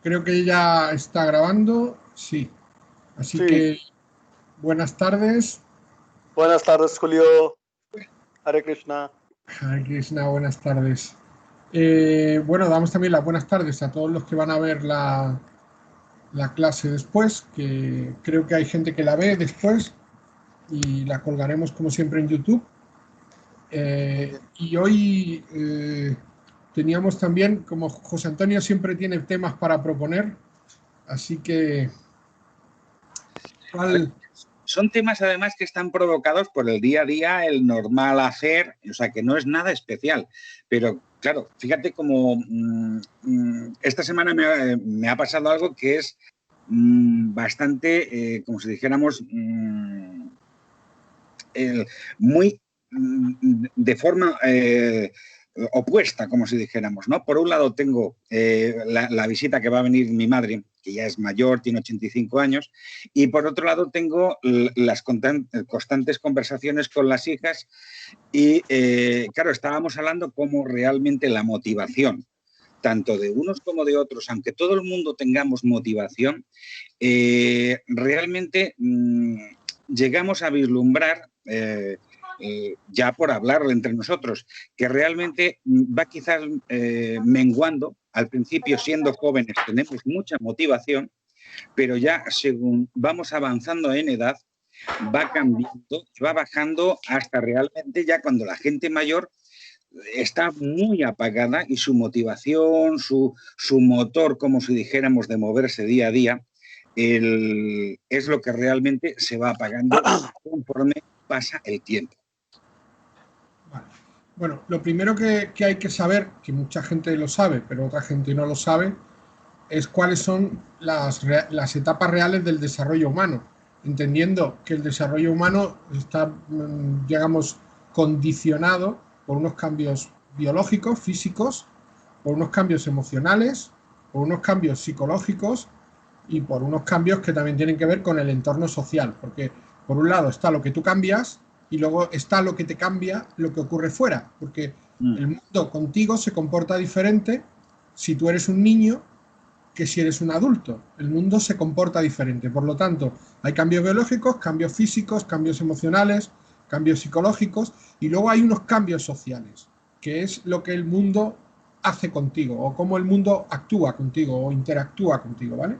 Creo que ya está grabando, sí. Así Sí, que buenas tardes. buenas tardes, Julio. Hare Krishna. Hare Krishna, buenas tardes. Bueno, damos también las buenas tardes a todos los que van a ver la clase después, que creo que hay gente que la ve después y la colgaremos como siempre en YouTube. Muy bien. Y hoy teníamos también, como José Antonio siempre tiene temas para proponer, así que, A ver, ¿cuál? son temas además que están provocados por el día a día, el normal hacer, o sea, que no es nada especial. Pero claro, fíjate como esta semana me ha pasado algo que es bastante, como si dijéramos, muy de forma opuesta, como si dijéramos, ¿no? Por un lado tengo la visita que va a venir mi madre, que ya es mayor, tiene 85 años, y por otro lado tengo las constantes conversaciones con las hijas y, claro, estábamos hablando cómo realmente la motivación, tanto de unos como de otros, aunque todo el mundo tengamos motivación, realmente llegamos a vislumbrar, ya por hablarlo entre nosotros, que realmente va quizás menguando. Al principio, siendo jóvenes, tenemos mucha motivación, pero ya según vamos avanzando en edad, va cambiando, va bajando hasta realmente ya cuando la gente mayor está muy apagada y su motivación, su motor, como si dijéramos, de moverse día a día, es lo que realmente se va apagando conforme pasa el tiempo. Vale. Bueno, lo primero que hay que saber, que mucha gente lo sabe, pero otra gente no lo sabe, es cuáles son las etapas reales del desarrollo humano, entendiendo que el desarrollo humano está, digamos, condicionado por unos cambios biológicos, físicos, por unos cambios emocionales, por unos cambios psicológicos y por unos cambios que también tienen que ver con el entorno social, porque por un lado está lo que tú cambias y luego está lo que te cambia lo que ocurre fuera, porque el mundo contigo se comporta diferente si tú eres un niño que si eres un adulto. El mundo se comporta diferente, por lo tanto, hay cambios biológicos, cambios físicos, cambios emocionales, cambios psicológicos y luego hay unos cambios sociales, que es lo que el mundo hace contigo o cómo el mundo actúa contigo o interactúa contigo, ¿vale?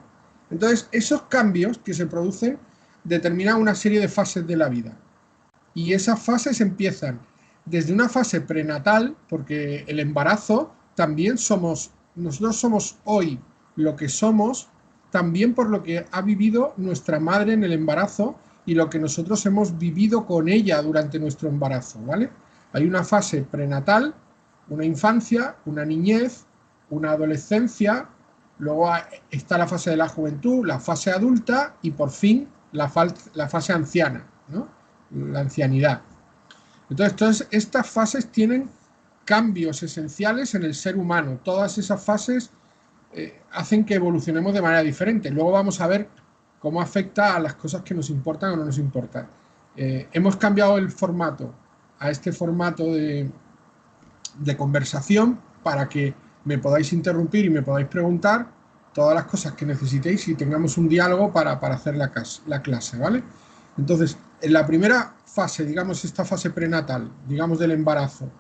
Entonces, esos cambios que se producen determinan una serie de fases de la vida. Y esas fases empiezan desde una fase prenatal, porque el embarazo también nosotros somos hoy lo que somos, también por lo que ha vivido nuestra madre en el embarazo y lo que nosotros hemos vivido con ella durante nuestro embarazo, ¿vale? Hay una fase prenatal, una infancia, una niñez, una adolescencia, luego está la fase de la juventud, la fase adulta y por fin la fase anciana, ¿no? La ancianidad. Entonces, estas fases tienen cambios esenciales en el ser humano. Todas esas fases hacen que evolucionemos de manera diferente. Luego vamos a ver cómo afecta a las cosas que nos importan o no nos importan. Hemos cambiado el formato a este formato de conversación para que me podáis interrumpir y me podáis preguntar todas las cosas que necesitéis y tengamos un diálogo para hacer la clase, ¿vale? Entonces, en la primera fase, digamos esta fase prenatal, digamos del embarazo,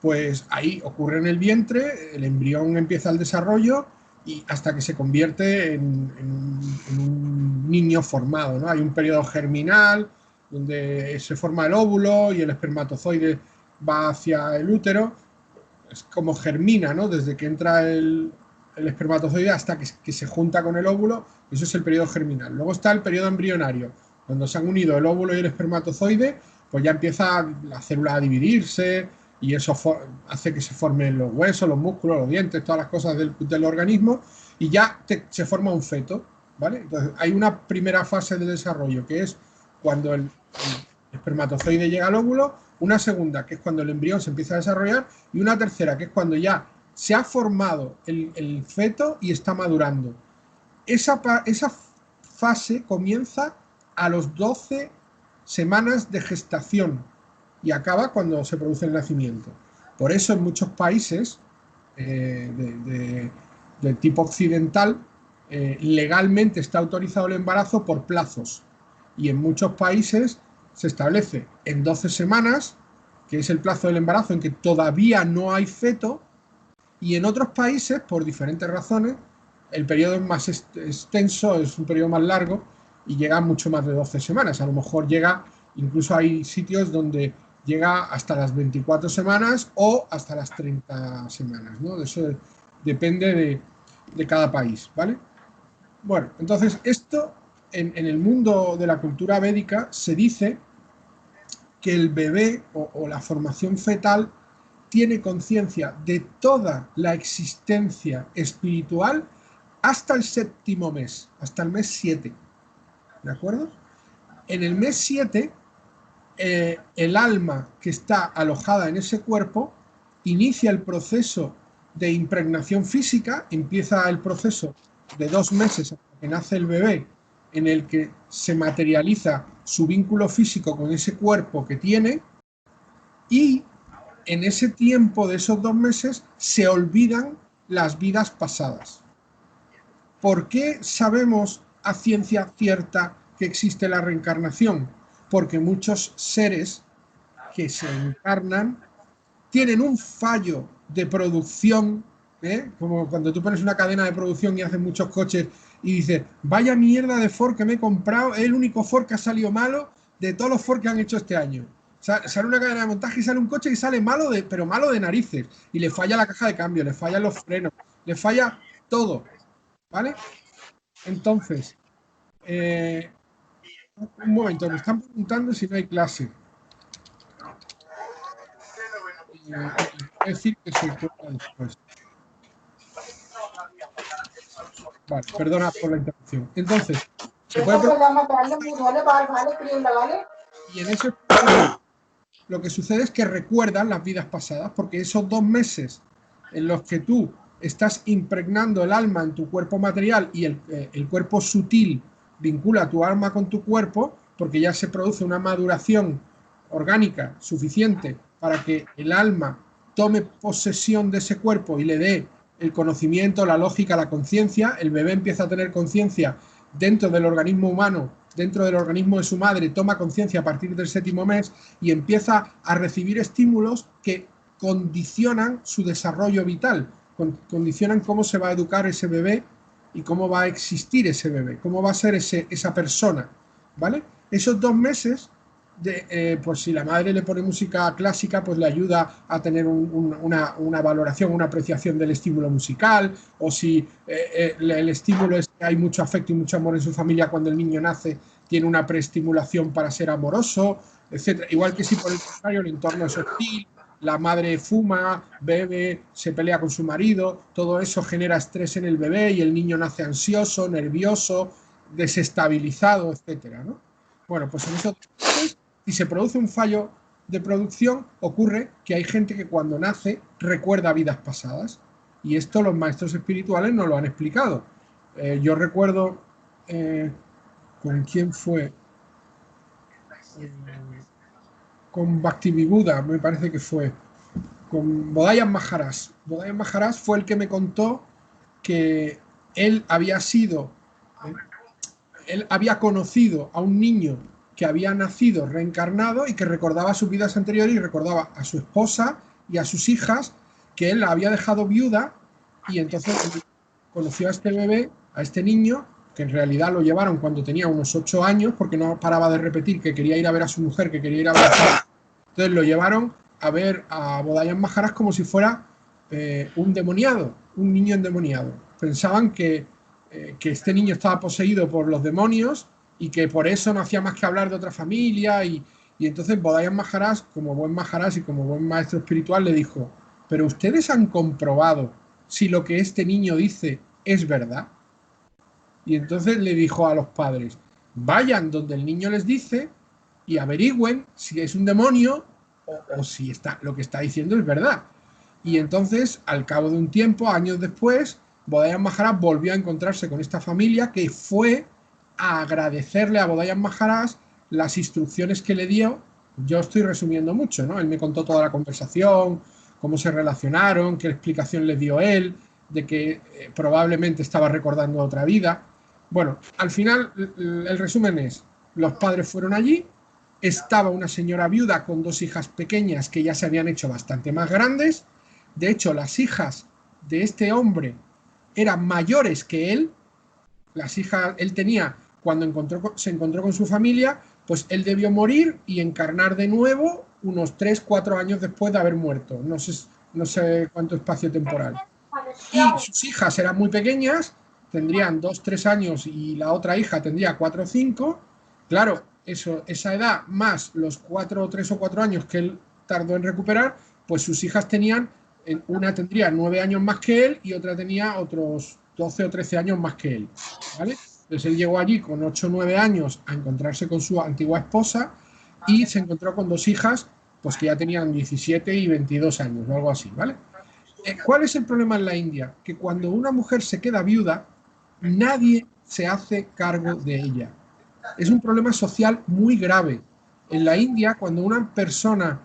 pues ahí ocurre en el vientre, el embrión empieza el desarrollo y hasta que se convierte en un niño formado, ¿no? Hay un periodo germinal donde se forma el óvulo y el espermatozoide va hacia el útero, es como germina, ¿no? Desde que entra el espermatozoide hasta que se junta con el óvulo, eso es el periodo germinal. Luego está el periodo embrionario, cuando se han unido el óvulo y el espermatozoide, pues ya empieza la célula a dividirse y eso hace que se formen los huesos, los músculos, los dientes, todas las cosas del organismo y ya se forma un feto, ¿vale? Entonces hay una primera fase de desarrollo que es cuando el espermatozoide llega al óvulo, una segunda que es cuando el embrión se empieza a desarrollar y una tercera que es cuando ya se ha formado el feto y está madurando. Esa fase comienza a los 12 semanas de gestación y acaba cuando se produce el nacimiento. Por eso en muchos países de tipo occidental legalmente está autorizado el embarazo por plazos. Y en muchos países se establece en 12 semanas, que es el plazo del embarazo en que todavía no hay feto, y en otros países, por diferentes razones, el periodo es más extenso, es un periodo más largo y llega mucho más de 12 semanas. A lo mejor llega, incluso hay sitios donde llega hasta las 24 semanas o hasta las 30 semanas, ¿no? Eso depende de cada país, ¿vale? Bueno, entonces esto en el mundo de la cultura védica se dice que el bebé o la formación fetal tiene conciencia de toda la existencia espiritual hasta el séptimo mes, hasta el mes 7, ¿de acuerdo? En el mes 7, el alma que está alojada en ese cuerpo inicia el proceso de impregnación física, empieza el proceso de 2 meses hasta que nace el bebé, en el que se materializa su vínculo físico con ese cuerpo que tiene, y en ese tiempo de esos 2 meses se olvidan las vidas pasadas. ¿Por qué sabemos a ciencia cierta que existe la reencarnación? Porque muchos seres que se encarnan tienen un fallo de producción, como cuando tú pones una cadena de producción y haces muchos coches y dices, vaya mierda de Ford que me he comprado, es el único Ford que ha salido malo de todos los Ford que han hecho este año. Sale una cadena de montaje y sale un coche que sale malo, pero malo de narices, y le falla la caja de cambio, le fallan los frenos, le falla todo, ¿vale? Entonces, un momento, me están preguntando si no hay clase. Decir que se cuenta después. Vale, perdona por la interrupción. Entonces, se puede y en eso lo que sucede es que recuerdan las vidas pasadas, porque esos 2 meses en los que tú estás impregnando el alma en tu cuerpo material y el cuerpo sutil vincula tu alma con tu cuerpo, porque ya se produce una maduración orgánica suficiente para que el alma tome posesión de ese cuerpo y le dé el conocimiento, la lógica, la conciencia. El bebé empieza a tener conciencia dentro del organismo humano, dentro del organismo de su madre, toma conciencia a partir del 7º mes y empieza a recibir estímulos que condicionan su desarrollo vital, condicionan cómo se va a educar ese bebé y cómo va a existir ese bebé, cómo va a ser esa persona, ¿vale? Esos 2 meses, pues si la madre le pone música clásica, pues le ayuda a tener una valoración, una apreciación del estímulo musical, o si el estímulo es que hay mucho afecto y mucho amor en su familia cuando el niño nace, tiene una preestimulación para ser amoroso, etc. Igual que si por el contrario el entorno es hostil, la madre fuma, bebe, se pelea con su marido, todo eso genera estrés en el bebé y el niño nace ansioso, nervioso, desestabilizado, etcétera, ¿no? Bueno, pues en eso, si se produce un fallo de producción, ocurre que hay gente que cuando nace recuerda vidas pasadas, y esto los maestros espirituales nos lo han explicado. Yo recuerdo con quién fue, con Bhaktivinoda, me parece que fue, con Bodhayan Maharaj. Bodhayan Maharaj fue el que me contó que él había conocido a un niño que había nacido reencarnado y que recordaba sus vidas anteriores y recordaba a su esposa y a sus hijas, que él la había dejado viuda, y entonces conoció a este bebé, a este niño, que en realidad lo llevaron cuando tenía unos 8 años, porque no paraba de repetir que quería ir a ver a su mujer, que quería ir a ver a su mujer. Entonces lo llevaron a ver a Bodhayan Maharaj como si fuera un endemoniado, un niño endemoniado. Pensaban que este niño estaba poseído por los demonios y que por eso no hacía más que hablar de otra familia, y entonces Bodhayan Maharaj, como buen Maharaj y como buen maestro espiritual, le dijo, pero ustedes han comprobado si lo que este niño dice es verdad. Y entonces le dijo a los padres, vayan donde el niño les dice y averigüen si es un demonio o si lo que está diciendo es verdad. Y entonces, al cabo de un tiempo, años después, Bodhayan Maharaj volvió a encontrarse con esta familia, que fue a agradecerle a Bodhayan Maharaj las instrucciones que le dio. Yo estoy resumiendo mucho, ¿no? Él me contó toda la conversación, cómo se relacionaron, qué explicación les dio él de que probablemente estaba recordando otra vida. Bueno, al final el resumen es, los padres fueron allí, estaba una señora viuda con 2 hijas pequeñas que ya se habían hecho bastante más grandes. De hecho, las hijas de este hombre eran mayores que él. Las hijas, él tenía, cuando se encontró con su familia, pues él debió morir y encarnar de nuevo unos 3-4 años después de haber muerto. No sé cuánto espacio temporal. Y sus hijas eran muy pequeñas, tendrían 2-3 años y la otra hija tendría 4 o 5. Claro, esa edad más los 3 o 4 años que él tardó en recuperar, pues sus hijas tenían, una tendría 9 años más que él y otra tenía otros 12 o 13 años más que él, ¿vale? Entonces él llegó allí con 8 o 9 años a encontrarse con su antigua esposa y se encontró con 2 hijas pues que ya tenían 17 y 22 años o algo así, ¿vale? ¿Cuál es el problema en la India? Que cuando una mujer se queda viuda, nadie se hace cargo de ella. Es un problema social muy grave. En la India, cuando una persona,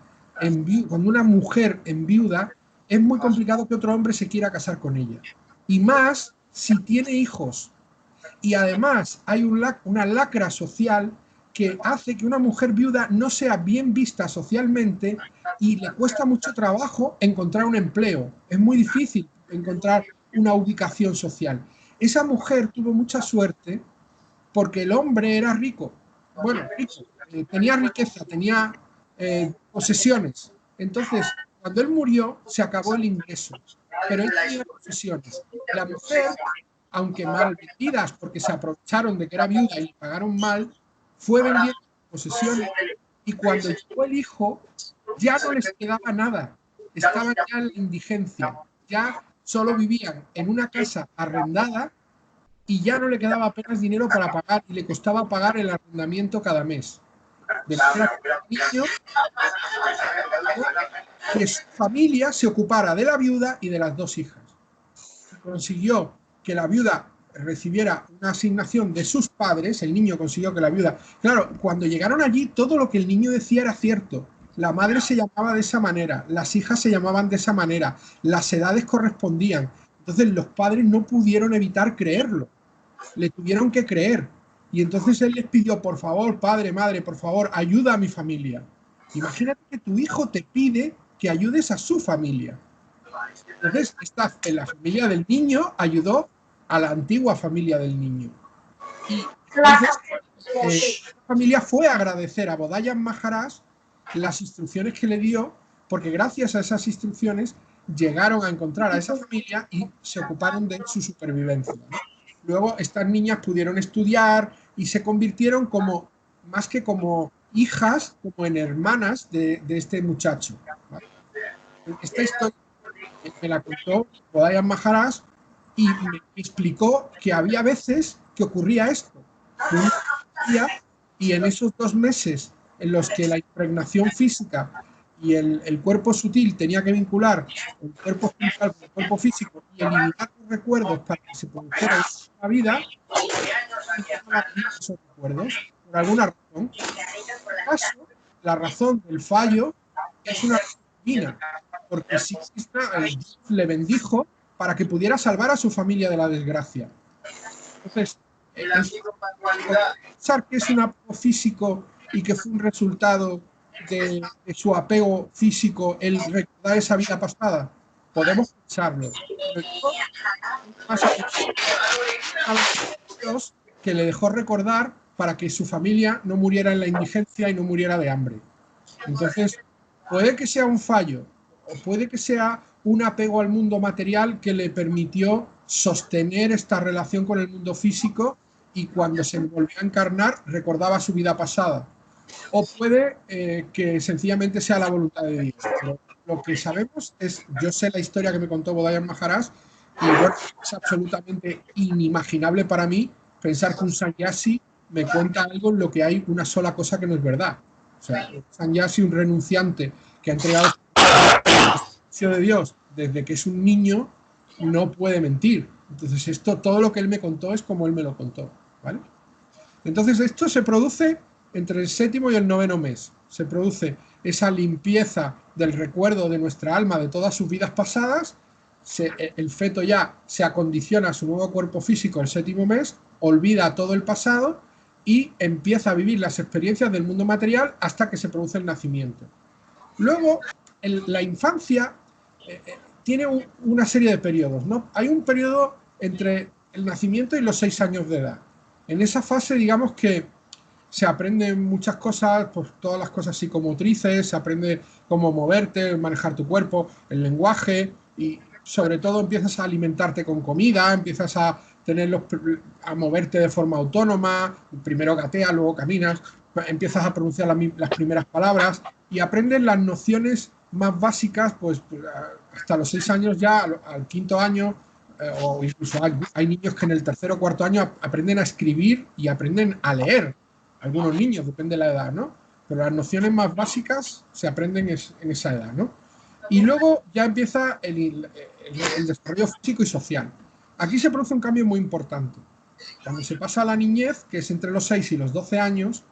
cuando una mujer enviuda, es muy complicado que otro hombre se quiera casar con ella. Y más si tiene hijos. Y además hay una lacra social que hace que una mujer viuda no sea bien vista socialmente y le cuesta mucho trabajo encontrar un empleo. Es muy difícil encontrar una ubicación social. Esa mujer tuvo mucha suerte porque el hombre era rico. Bueno, rico, tenía riqueza, tenía posesiones. Entonces, cuando él murió, se acabó el ingreso. Pero él tenía posesiones. La mujer, aunque mal vendidas porque se aprovecharon de que era viuda y le pagaron mal, fue vendiendo posesiones y cuando llegó el hijo ya no les quedaba nada, estaban ya en la indigencia, ya solo vivían en una casa arrendada y ya no le quedaba apenas dinero para pagar y le costaba pagar el arrendamiento cada mes. De manera que el niño, que su familia se ocupara de la viuda y de las 2 hijas. Consiguió que la viuda recibiera una asignación de sus padres, el niño consiguió que la viuda... Claro, cuando llegaron allí, todo lo que el niño decía era cierto. La madre se llamaba de esa manera, las hijas se llamaban de esa manera, las edades correspondían. Entonces los padres no pudieron evitar creerlo, le tuvieron que creer. Y entonces él les pidió, por favor, padre, madre, por favor, ayuda a mi familia. Imagínate que tu hijo te pide que ayudes a su familia. Entonces, en la familia del niño ayudó a la antigua familia del niño. Y entonces, la familia fue a agradecer a Bodhayan Maharaj las instrucciones que le dio, porque gracias a esas instrucciones llegaron a encontrar a esa familia y se ocuparon de su supervivencia, ¿no? Luego estas niñas pudieron estudiar y se convirtieron como, más que como hijas, como en hermanas de este muchacho, ¿vale? Esta historia me la contó Bodhayan Maharaj y me explicó que había veces que ocurría esto. Y en esos 2 meses en los que la impregnación física y el cuerpo sutil tenía que vincular el cuerpo espiritual con el cuerpo físico y eliminar los recuerdos para que se produjera la vida, esos recuerdos por alguna razón. En caso, la razón del fallo es una razón divina, porque si le bendijo para que pudiera salvar a su familia de la desgracia. Entonces, pensar que es un apego físico y que fue un resultado de su apego físico el recordar esa vida pasada, podemos pensarlo. Dios que le dejó recordar para que su familia no muriera en la indigencia y no muriera de hambre. Entonces, puede que sea un fallo o puede que sea un apego al mundo material que le permitió sostener esta relación con el mundo físico y cuando se volvió a encarnar recordaba su vida pasada. O puede que sencillamente sea la voluntad de Dios. Pero lo que sabemos es, yo sé la historia que me contó Bodhayan Maharaj y bueno, es absolutamente inimaginable para mí pensar que un sannyasi me cuenta algo en lo que hay una sola cosa que no es verdad. O sea, un sannyasi, un renunciante que ha entregado el servicio de Dios desde que es un niño, no puede mentir. Entonces todo lo que él me contó es como él me lo contó, ¿vale? Entonces esto se produce entre el 7º y el 9º mes. Se produce esa limpieza del recuerdo de nuestra alma de todas sus vidas pasadas, el feto ya se acondiciona a su nuevo cuerpo físico el 7º mes, olvida todo el pasado y empieza a vivir las experiencias del mundo material hasta que se produce el nacimiento. Luego, la infancia tiene una serie de periodos, ¿no? Hay un periodo entre el nacimiento y los 6 años de edad. En esa fase, digamos que se aprenden muchas cosas, pues todas las cosas psicomotrices, se aprende cómo moverte, manejar tu cuerpo, el lenguaje, y sobre todo empiezas a alimentarte con comida, empiezas a moverte de forma autónoma, primero gateas, luego caminas, empiezas a pronunciar las primeras palabras y aprendes las nociones más básicas, pues hasta los 6 años ya, al 5º año, o incluso hay niños que en el 3º o 4º año aprenden a escribir y aprenden a leer. Algunos niños, depende de la edad, ¿no? Pero las nociones más básicas se aprenden en esa edad, ¿no? Y luego ya empieza el desarrollo físico y social. Aquí se produce un cambio muy importante. Cuando se pasa a la niñez, que es entre los 6 y los 12 años,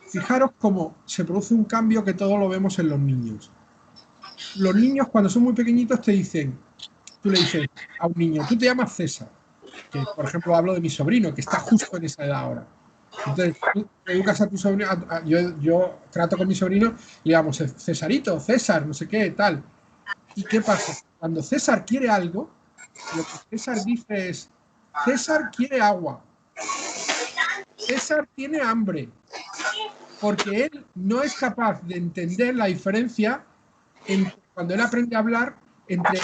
fijaros cómo se produce un cambio que todo lo vemos en los niños. Los niños, cuando son muy pequeñitos, tú le dices a un niño, tú te llamas César, que por ejemplo hablo de mi sobrino, que está justo en esa edad ahora. Entonces, tú educas a tu sobrino, yo trato con mi sobrino y le damos Cesarito, César, no sé qué, tal. ¿Y qué pasa? Cuando César quiere algo, lo que César dice es, César quiere agua, César tiene hambre, porque él no es capaz de entender la diferencia cuando él aprende a hablar entre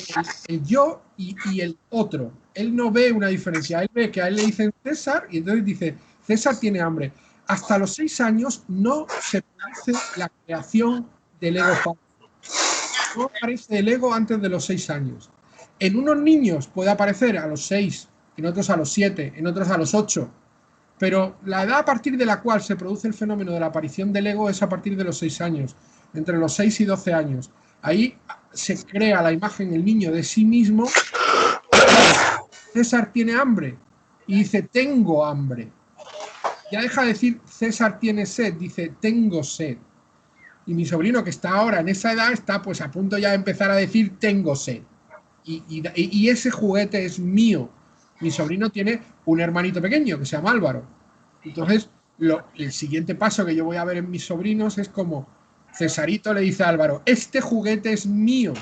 el yo y el otro. Él no ve una diferencia, él ve que a él le dicen César y entonces dice, César tiene hambre. Hasta los 6 años no se produce la creación del ego. No aparece el ego antes de los 6 años. En unos niños puede aparecer a los 6, en otros a los 7, en otros a los 8, pero la edad a partir de la cual se produce el fenómeno de la aparición del ego es a partir de los 6 años, entre los 6 y 12 años. Ahí se crea la imagen el niño de sí mismo. César tiene hambre y dice tengo hambre. Ya deja de decir César tiene sed, dice tengo sed. Y mi sobrino, que está ahora en esa edad, está pues a punto ya de empezar a decir tengo sed. Y ese juguete es mío. Mi sobrino tiene un hermanito pequeño que se llama Álvaro. Entonces, el siguiente paso que yo voy a ver en mis sobrinos es como Cesarito le dice a Álvaro, este juguete es mío,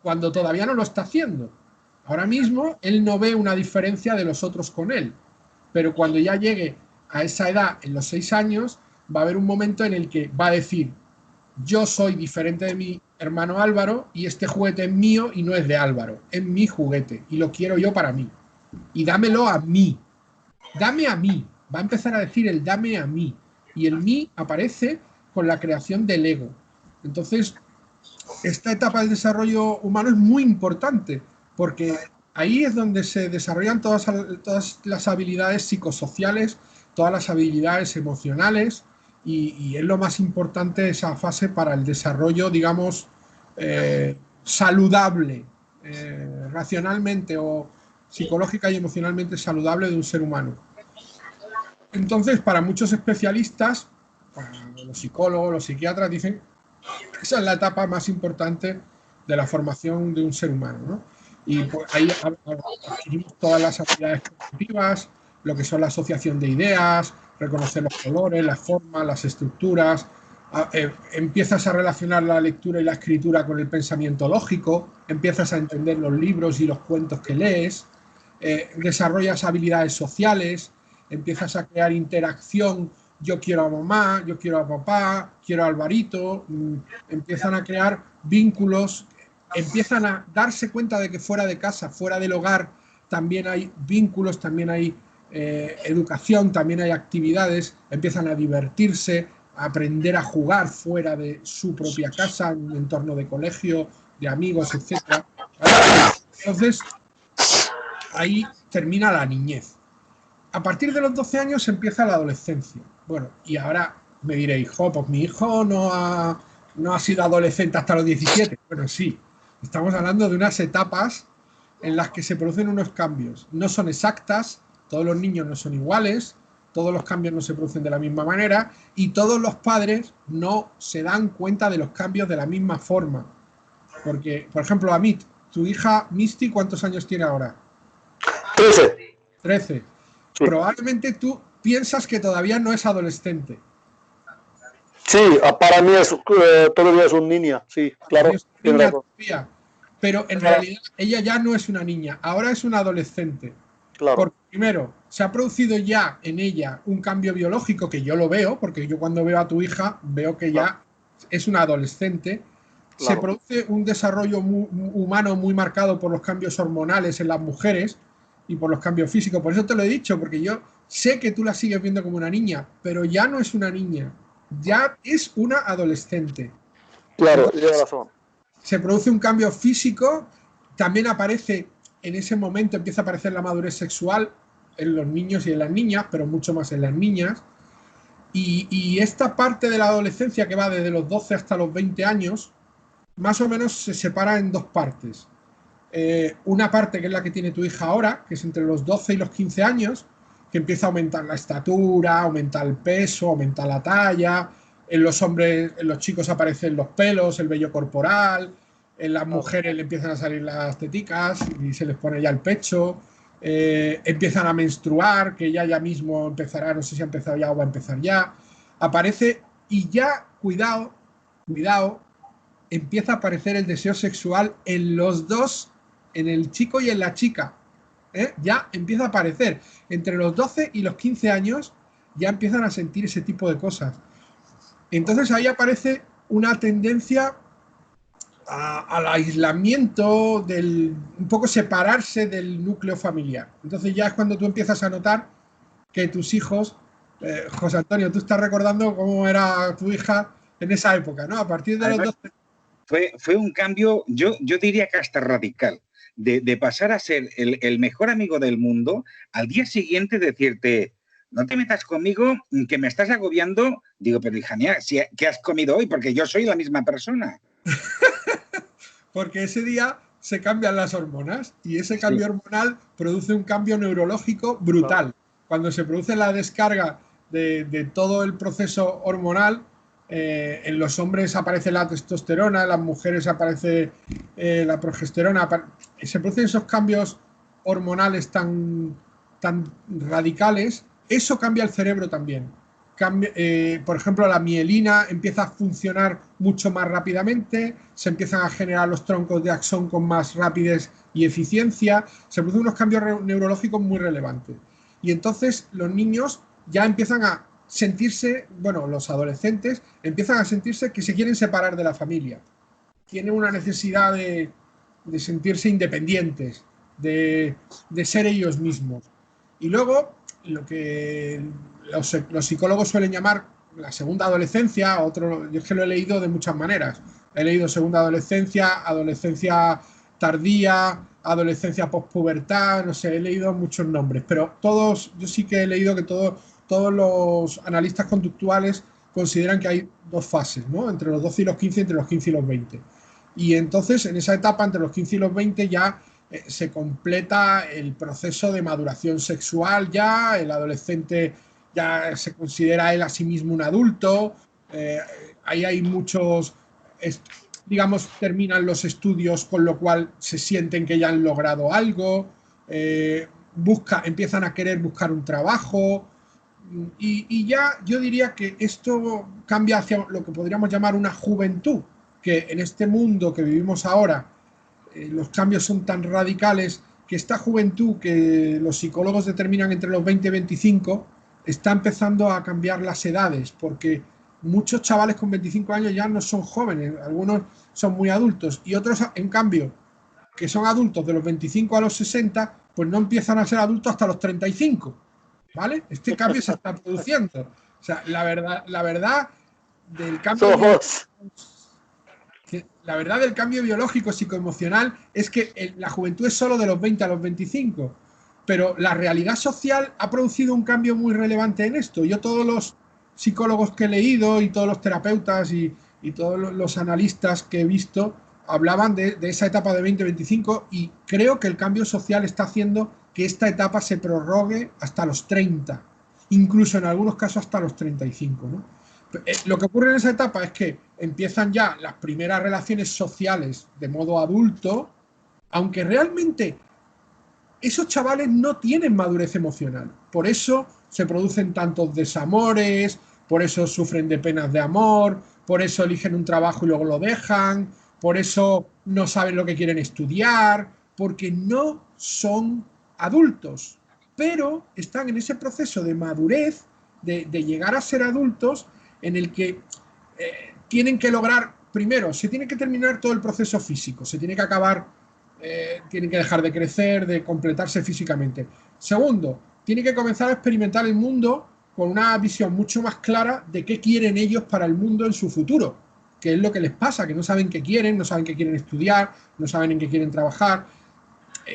cuando todavía no lo está haciendo. Ahora mismo él no ve una diferencia de los otros con él, pero cuando ya llegue a esa edad, en los 6 años, va a haber un momento en el que va a decir, yo soy diferente de mi hermano Álvaro y este juguete es mío y no es de Álvaro, es mi juguete y lo quiero yo para mí. Y dámelo a mí, dame a mí. Va a empezar a decir el dame a mí. Y el mí aparece con la creación del ego. Entonces, esta etapa del desarrollo humano es muy importante porque ahí es donde se desarrollan todas las habilidades psicosociales, todas las habilidades emocionales y es lo más importante esa fase para el desarrollo, digamos, saludable, racionalmente o psicológica y emocionalmente saludable de un ser humano. Entonces, para muchos especialistas, para los psicólogos, los psiquiatras, dicen que esa es la etapa más importante de la formación de un ser humano, ¿no? Y pues ahí adquirimos todas las habilidades cognitivas, lo que son la asociación de ideas, reconocer los colores, las formas, las estructuras, empiezas a relacionar la lectura y la escritura con el pensamiento lógico, empiezas a entender los libros y los cuentos que lees, desarrollas habilidades sociales, empiezas a crear interacción, yo quiero a mamá, yo quiero a papá, quiero a Alvarito, empiezan a crear vínculos, empiezan a darse cuenta de que fuera de casa, fuera del hogar, también hay vínculos, también hay educación, también hay actividades, empiezan a divertirse, a aprender a jugar fuera de su propia casa, en un entorno de colegio, de amigos, etc. Entonces, ahí termina la niñez. A partir de los 12 años empieza la adolescencia. Bueno, y ahora me diréis, pues mi hijo no ha sido adolescente hasta los 17. Bueno, sí, estamos hablando de unas etapas en las que se producen unos cambios. No son exactas, todos los niños no son iguales, todos los cambios no se producen de la misma manera y todos los padres no se dan cuenta de los cambios de la misma forma. Porque, por ejemplo, Amit, tu hija Misty, ¿cuántos años tiene ahora? 13. 13. Sí. Probablemente tú piensas que todavía no es adolescente. Sí, para mí todavía es un niña, sí, claro. Es una niña todavía, pero en realidad ella ya no es una niña, ahora es una adolescente. Claro. Porque primero, se ha producido ya en ella un cambio biológico, que yo lo veo, porque yo cuando veo a tu hija veo que ya es una adolescente. Se produce un desarrollo humano muy marcado por los cambios hormonales en las mujeres y por los cambios físicos. Por eso te lo he dicho, porque yo sé que tú la sigues viendo como una niña, pero ya no es una niña, ya es una adolescente. Claro, tiene razón. Se produce un cambio físico, también aparece en ese momento, empieza a aparecer la madurez sexual en los niños y en las niñas, pero mucho más en las niñas. Y esta parte de la adolescencia, que va desde los 12 hasta los 20 años, más o menos se separa en dos partes. Una parte que es la que tiene tu hija ahora, que es entre los 12 y los 15 años, que empieza a aumentar la estatura, aumenta el peso, aumenta la talla. En los hombres, en los chicos aparecen los pelos, el vello corporal. En las mujeres le empiezan a salir las teticas y se les pone ya el pecho. Empiezan a menstruar, que ya mismo empezará, no sé si ha empezado ya o va a empezar ya. Aparece y ya, cuidado, empieza a aparecer el deseo sexual en los dos, en el chico y en la chica. Ya empieza a aparecer. Entre los 12 y los 15 años ya empiezan a sentir ese tipo de cosas. Entonces ahí aparece una tendencia al aislamiento, un poco separarse del núcleo familiar. Entonces ya es cuando tú empiezas a notar que tus hijos, José Antonio, tú estás recordando cómo era tu hija en esa época, ¿no? A partir de los 12... Fue un cambio, yo diría que hasta radical, de pasar a ser el mejor amigo del mundo, al día siguiente decirte, no te metas conmigo, que me estás agobiando. Digo, pero hija mía, ¿qué has comido hoy? Porque yo soy la misma persona. Porque ese día se cambian las hormonas y ese cambio hormonal produce un cambio neurológico brutal. Cuando se produce la descarga de todo el proceso hormonal, en los hombres aparece la testosterona, en las mujeres aparece la progesterona, se producen esos cambios hormonales tan radicales. Eso cambia el cerebro también. Por ejemplo, la mielina empieza a funcionar mucho más rápidamente, se empiezan a generar los troncos de axón con más rapidez y eficiencia, se producen unos cambios neurológicos muy relevantes. Y entonces los niños ya empiezan a sentirse, bueno, los adolescentes empiezan a sentirse que se quieren separar de la familia. Tienen una necesidad de sentirse independientes, de ser ellos mismos. Y luego, lo que los psicólogos suelen llamar la segunda adolescencia, yo es que lo he leído de muchas maneras. He leído segunda adolescencia, adolescencia tardía, adolescencia postpubertad, no sé, he leído muchos nombres, pero yo sí que he leído que todos los analistas conductuales consideran que hay dos fases, ¿no? Entre los 12 y los 15, entre los 15 y los 20. Y entonces, en esa etapa, entre los 15 y los 20, ya se completa el proceso de maduración sexual ya, el adolescente ya se considera él a sí mismo un adulto, ahí hay muchos, digamos, terminan los estudios con lo cual se sienten que ya han logrado algo, empiezan a querer buscar un trabajo y ya yo diría que esto cambia hacia lo que podríamos llamar una juventud, que en este mundo que vivimos ahora los cambios son tan radicales que esta juventud que los psicólogos determinan entre los 20 y 25 está empezando a cambiar las edades, porque muchos chavales con 25 años ya no son jóvenes, algunos son muy adultos y otros, en cambio, que son adultos de los 25 a los 60, pues no empiezan a ser adultos hasta los 35, ¿vale? Este cambio se está produciendo. O sea, la verdad del cambio... La verdad del cambio biológico psicoemocional es que la juventud es solo de los 20 a los 25, pero la realidad social ha producido un cambio muy relevante en esto. Yo todos los psicólogos que he leído y todos los terapeutas y todos los analistas que he visto hablaban de esa etapa de 20-25 y creo que el cambio social está haciendo que esta etapa se prorrogue hasta los 30, incluso en algunos casos hasta los 35, ¿no? Lo que ocurre en esa etapa es que empiezan ya las primeras relaciones sociales de modo adulto, aunque realmente esos chavales no tienen madurez emocional. Por eso se producen tantos desamores, por eso sufren de penas de amor, por eso eligen un trabajo y luego lo dejan, por eso no saben lo que quieren estudiar, porque no son adultos, pero están en ese proceso de madurez, de llegar a ser adultos, en el que tienen que lograr, primero, se tiene que terminar todo el proceso físico, se tiene que acabar, tienen que dejar de crecer, de completarse físicamente. Segundo, tienen que comenzar a experimentar el mundo con una visión mucho más clara de qué quieren ellos para el mundo en su futuro, que es lo que les pasa, que no saben qué quieren, no saben qué quieren estudiar, no saben en qué quieren trabajar,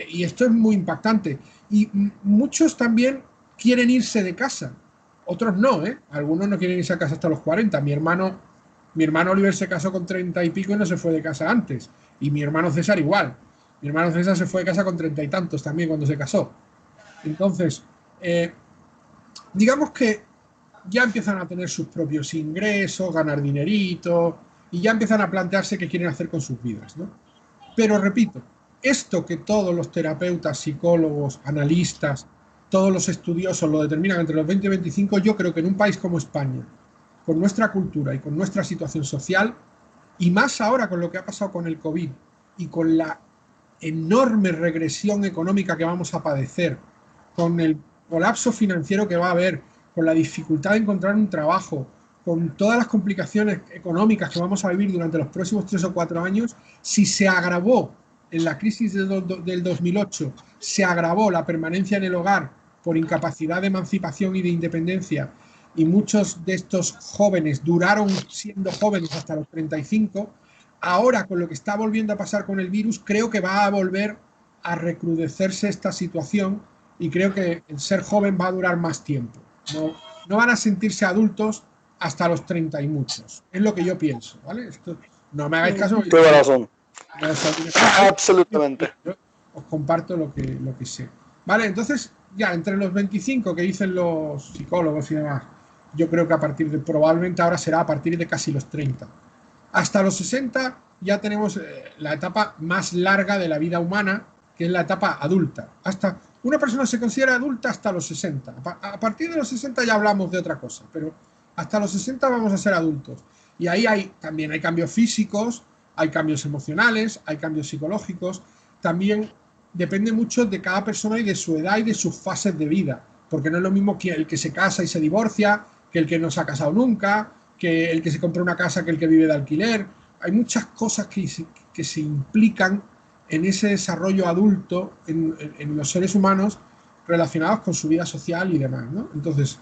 y esto es muy impactante. Y muchos también quieren irse de casa, otros no, ¿eh? Algunos no quieren irse a casa hasta los 40. Mi hermano Oliver se casó con 30 y pico y no se fue de casa antes, y mi hermano César igual. Mi hermano César se fue de casa con 30 y tantos también cuando se casó. Entonces, digamos que ya empiezan a tener sus propios ingresos, ganar dinerito, y ya empiezan a plantearse qué quieren hacer con sus vidas, ¿no? Pero repito, esto que todos los terapeutas, psicólogos, analistas, todos los estudiosos lo determinan entre los 20 y 25, yo creo que en un país como España, con nuestra cultura y con nuestra situación social, y más ahora con lo que ha pasado con el COVID y con la enorme regresión económica que vamos a padecer, con el colapso financiero que va a haber, con la dificultad de encontrar un trabajo, con todas las complicaciones económicas que vamos a vivir durante los próximos 3 o 4 años, si se agravó en la crisis del 2008, se agravó la permanencia en el hogar por incapacidad de emancipación y de independencia, y muchos de estos jóvenes duraron siendo jóvenes hasta los 35, ahora con lo que está volviendo a pasar con el virus, creo que va a volver a recrudecerse esta situación, y creo que el ser joven va a durar más tiempo. No van a sentirse adultos hasta los 30 y muchos. Es lo que yo pienso, ¿vale? Esto, no me hagáis caso. Tienes razón. No Absolutamente. Os comparto lo que sé. Vale, entonces, ya entre los 25 que dicen los psicólogos y demás, yo creo que a partir de, probablemente ahora será a partir de casi los 30. Hasta los 60 ya tenemos la etapa más larga de la vida humana, que es la etapa adulta. Hasta una persona se considera adulta hasta los 60. A partir de los 60 ya hablamos de otra cosa, pero hasta los 60 vamos a ser adultos. Y ahí también hay cambios físicos, hay cambios emocionales, hay cambios psicológicos. También depende mucho de cada persona y de su edad y de sus fases de vida, porque no es lo mismo que el que se casa y se divorcia, que el que no se ha casado nunca, que el que se compra una casa, que el que vive de alquiler. Hay muchas cosas que se implican en ese desarrollo adulto en los seres humanos relacionados con su vida social y demás, ¿no? Entonces,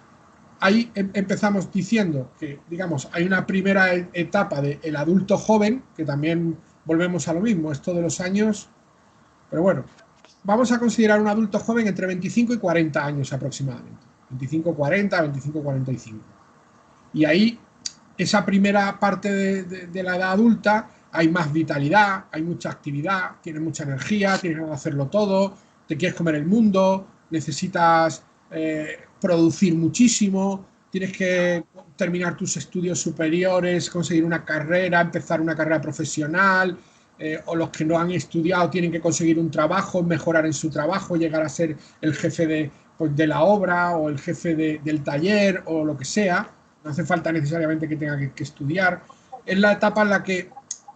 ahí empezamos diciendo que, digamos, hay una primera etapa del adulto joven, que también volvemos a lo mismo, esto de los años, pero bueno, vamos a considerar un adulto joven entre 25 y 40 años aproximadamente, 25-40, 25-45. Y ahí, esa primera parte de la edad adulta, hay más vitalidad, hay mucha actividad, tienes mucha energía, tienes que hacerlo todo, te quieres comer el mundo, necesitas producir muchísimo, tienes que terminar tus estudios superiores, conseguir una carrera, empezar una carrera profesional, o los que no han estudiado tienen que conseguir un trabajo, mejorar en su trabajo, llegar a ser el jefe de la obra o el jefe del taller o lo que sea. No hace falta necesariamente que tenga que estudiar. Es la etapa en la que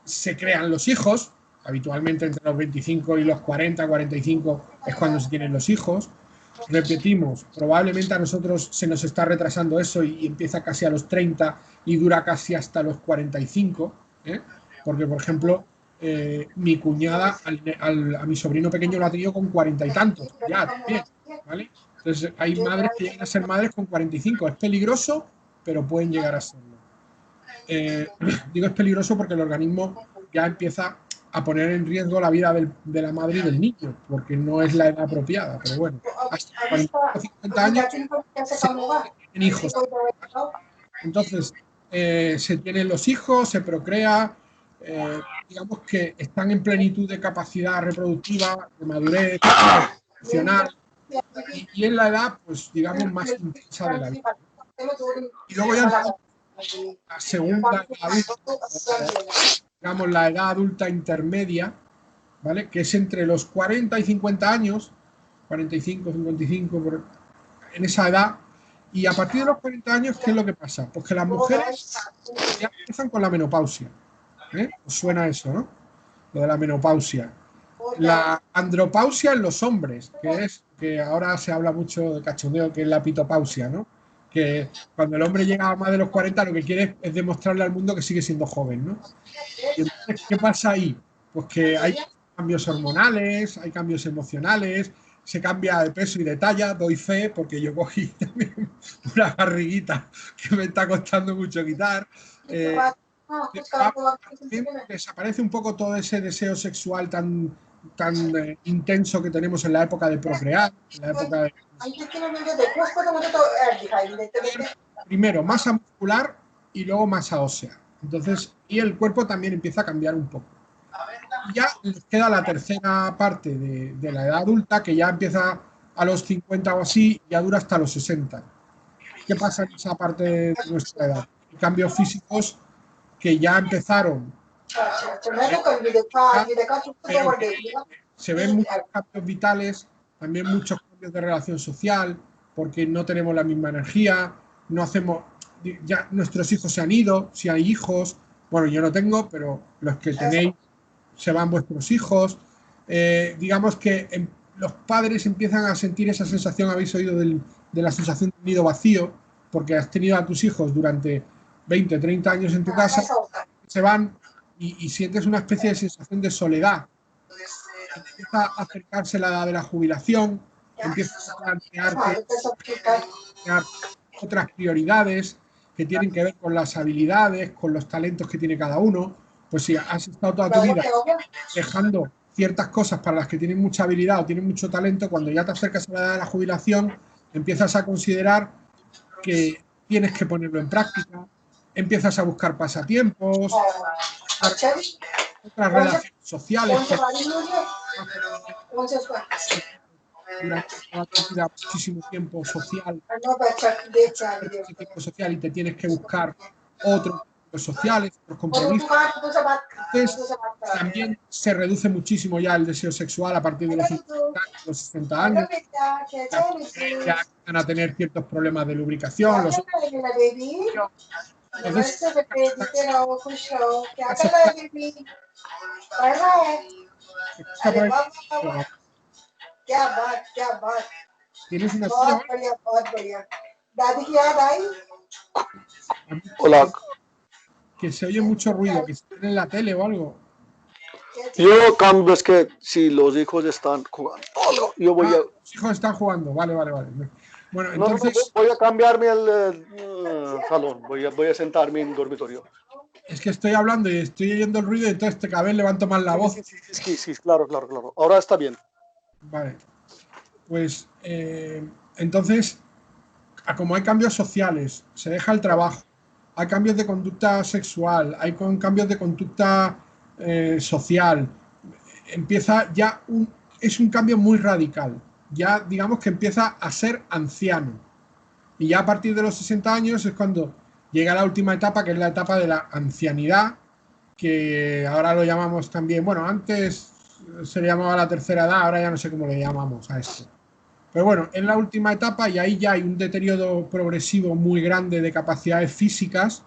se crean los hijos, habitualmente entre los 25 y los 40, 45 es cuando se tienen los hijos. Repetimos, probablemente a nosotros se nos está retrasando eso y empieza casi a los 30 y dura casi hasta los 45, porque, por ejemplo, mi cuñada a mi sobrino pequeño lo ha tenido con 40 y tantos, ya también, ¿vale? Entonces hay madres que llegan a ser madres con 45, es peligroso, pero pueden llegar a serlo. Digo es peligroso porque el organismo ya empieza a poner en riesgo la vida de la madre y del niño, porque no es la edad apropiada, pero bueno, hasta 40 o 50 años se tienen hijos. Entonces, se tienen los hijos, se procrea, digamos que están en plenitud de capacidad reproductiva, de madurez, emocional, y en la edad, pues digamos, más intensa de la vida. Y luego ya la segunda edad adulta, digamos la edad adulta intermedia, ¿vale? Que es entre los 40 y 50 años, 45, 55, en esa edad. Y a partir de los 40 años, ¿qué es lo que pasa? Pues que las mujeres ya empiezan con la menopausia. ¿Os suena eso, no? Lo de la menopausia. La andropausia en los hombres, que es que ahora se habla mucho de cachondeo, que es la pitopausia, ¿no? Que cuando el hombre llega a más de los 40 lo que quiere es demostrarle al mundo que sigue siendo joven, ¿no? Y entonces, ¿qué pasa ahí? Pues que hay cambios hormonales, hay cambios emocionales, se cambia de peso y de talla, doy fe, porque yo cogí también una barriguita que me está costando mucho quitar. Desaparece un poco todo ese deseo sexual tan intenso que tenemos en la época de procrear, en la época de... Primero, masa muscular y luego masa ósea. Entonces, y el cuerpo también empieza a cambiar un poco. Y ya les queda la tercera parte de la edad adulta, que ya empieza a los 50 o así, y ya dura hasta los 60. ¿Qué pasa en esa parte de nuestra edad? Cambios físicos que ya empezaron. Se ven muchos cambios vitales, también muchos cambios de relación social, porque no tenemos la misma energía, no hacemos, ya nuestros hijos se han ido, si hay hijos, bueno, yo no tengo, pero los que tenéis se van vuestros hijos. Digamos que los padres empiezan a sentir esa sensación, habéis oído de la sensación de nido vacío, porque has tenido a tus hijos durante 20, 30 años en tu casa, se van y sientes una especie de sensación de soledad. Empieza a acercarse la edad de la jubilación, empiezas a plantearte otras prioridades que tienen que ver con las habilidades, con los talentos que tiene cada uno. Pues si has estado toda tu vida dejando ciertas cosas para las que tienes mucha habilidad o tienes mucho talento, cuando ya te acercas a la edad de la jubilación, empiezas a considerar que tienes que ponerlo en práctica, empiezas a buscar pasatiempos, otras relaciones sociales. Durante muchísimo tiempo social, y te tienes que buscar otros sociales, otros compromisos. Entonces, también se reduce muchísimo ya el deseo sexual a partir de los 50 años, los 60 años. Ya empiezan a tener ciertos problemas de lubricación. Entonces, ¿tienes una Hola. Que se oye mucho ruido, que está en la tele o algo. Yo cambio, es que si los hijos están jugando, yo voy a... Los hijos están jugando, vale. Bueno, entonces... No, voy a cambiarme el salón, voy a sentarme en el dormitorio. Es que estoy hablando y estoy oyendo el ruido y entonces cada vez levanto más la voz. Sí, claro. Ahora está bien. Vale. Pues entonces, como hay cambios sociales, se deja el trabajo, hay cambios de conducta sexual, hay cambios de conducta social, empieza ya es un cambio muy radical. Ya digamos que empieza a ser anciano. Y ya a partir de los 60 años es cuando llega la última etapa, que es la etapa de la ancianidad, que ahora lo llamamos también, bueno, antes se le llamaba la tercera edad, ahora ya no sé cómo le llamamos a esto. Pero bueno, es la última etapa y ahí ya hay un deterioro progresivo muy grande de capacidades físicas.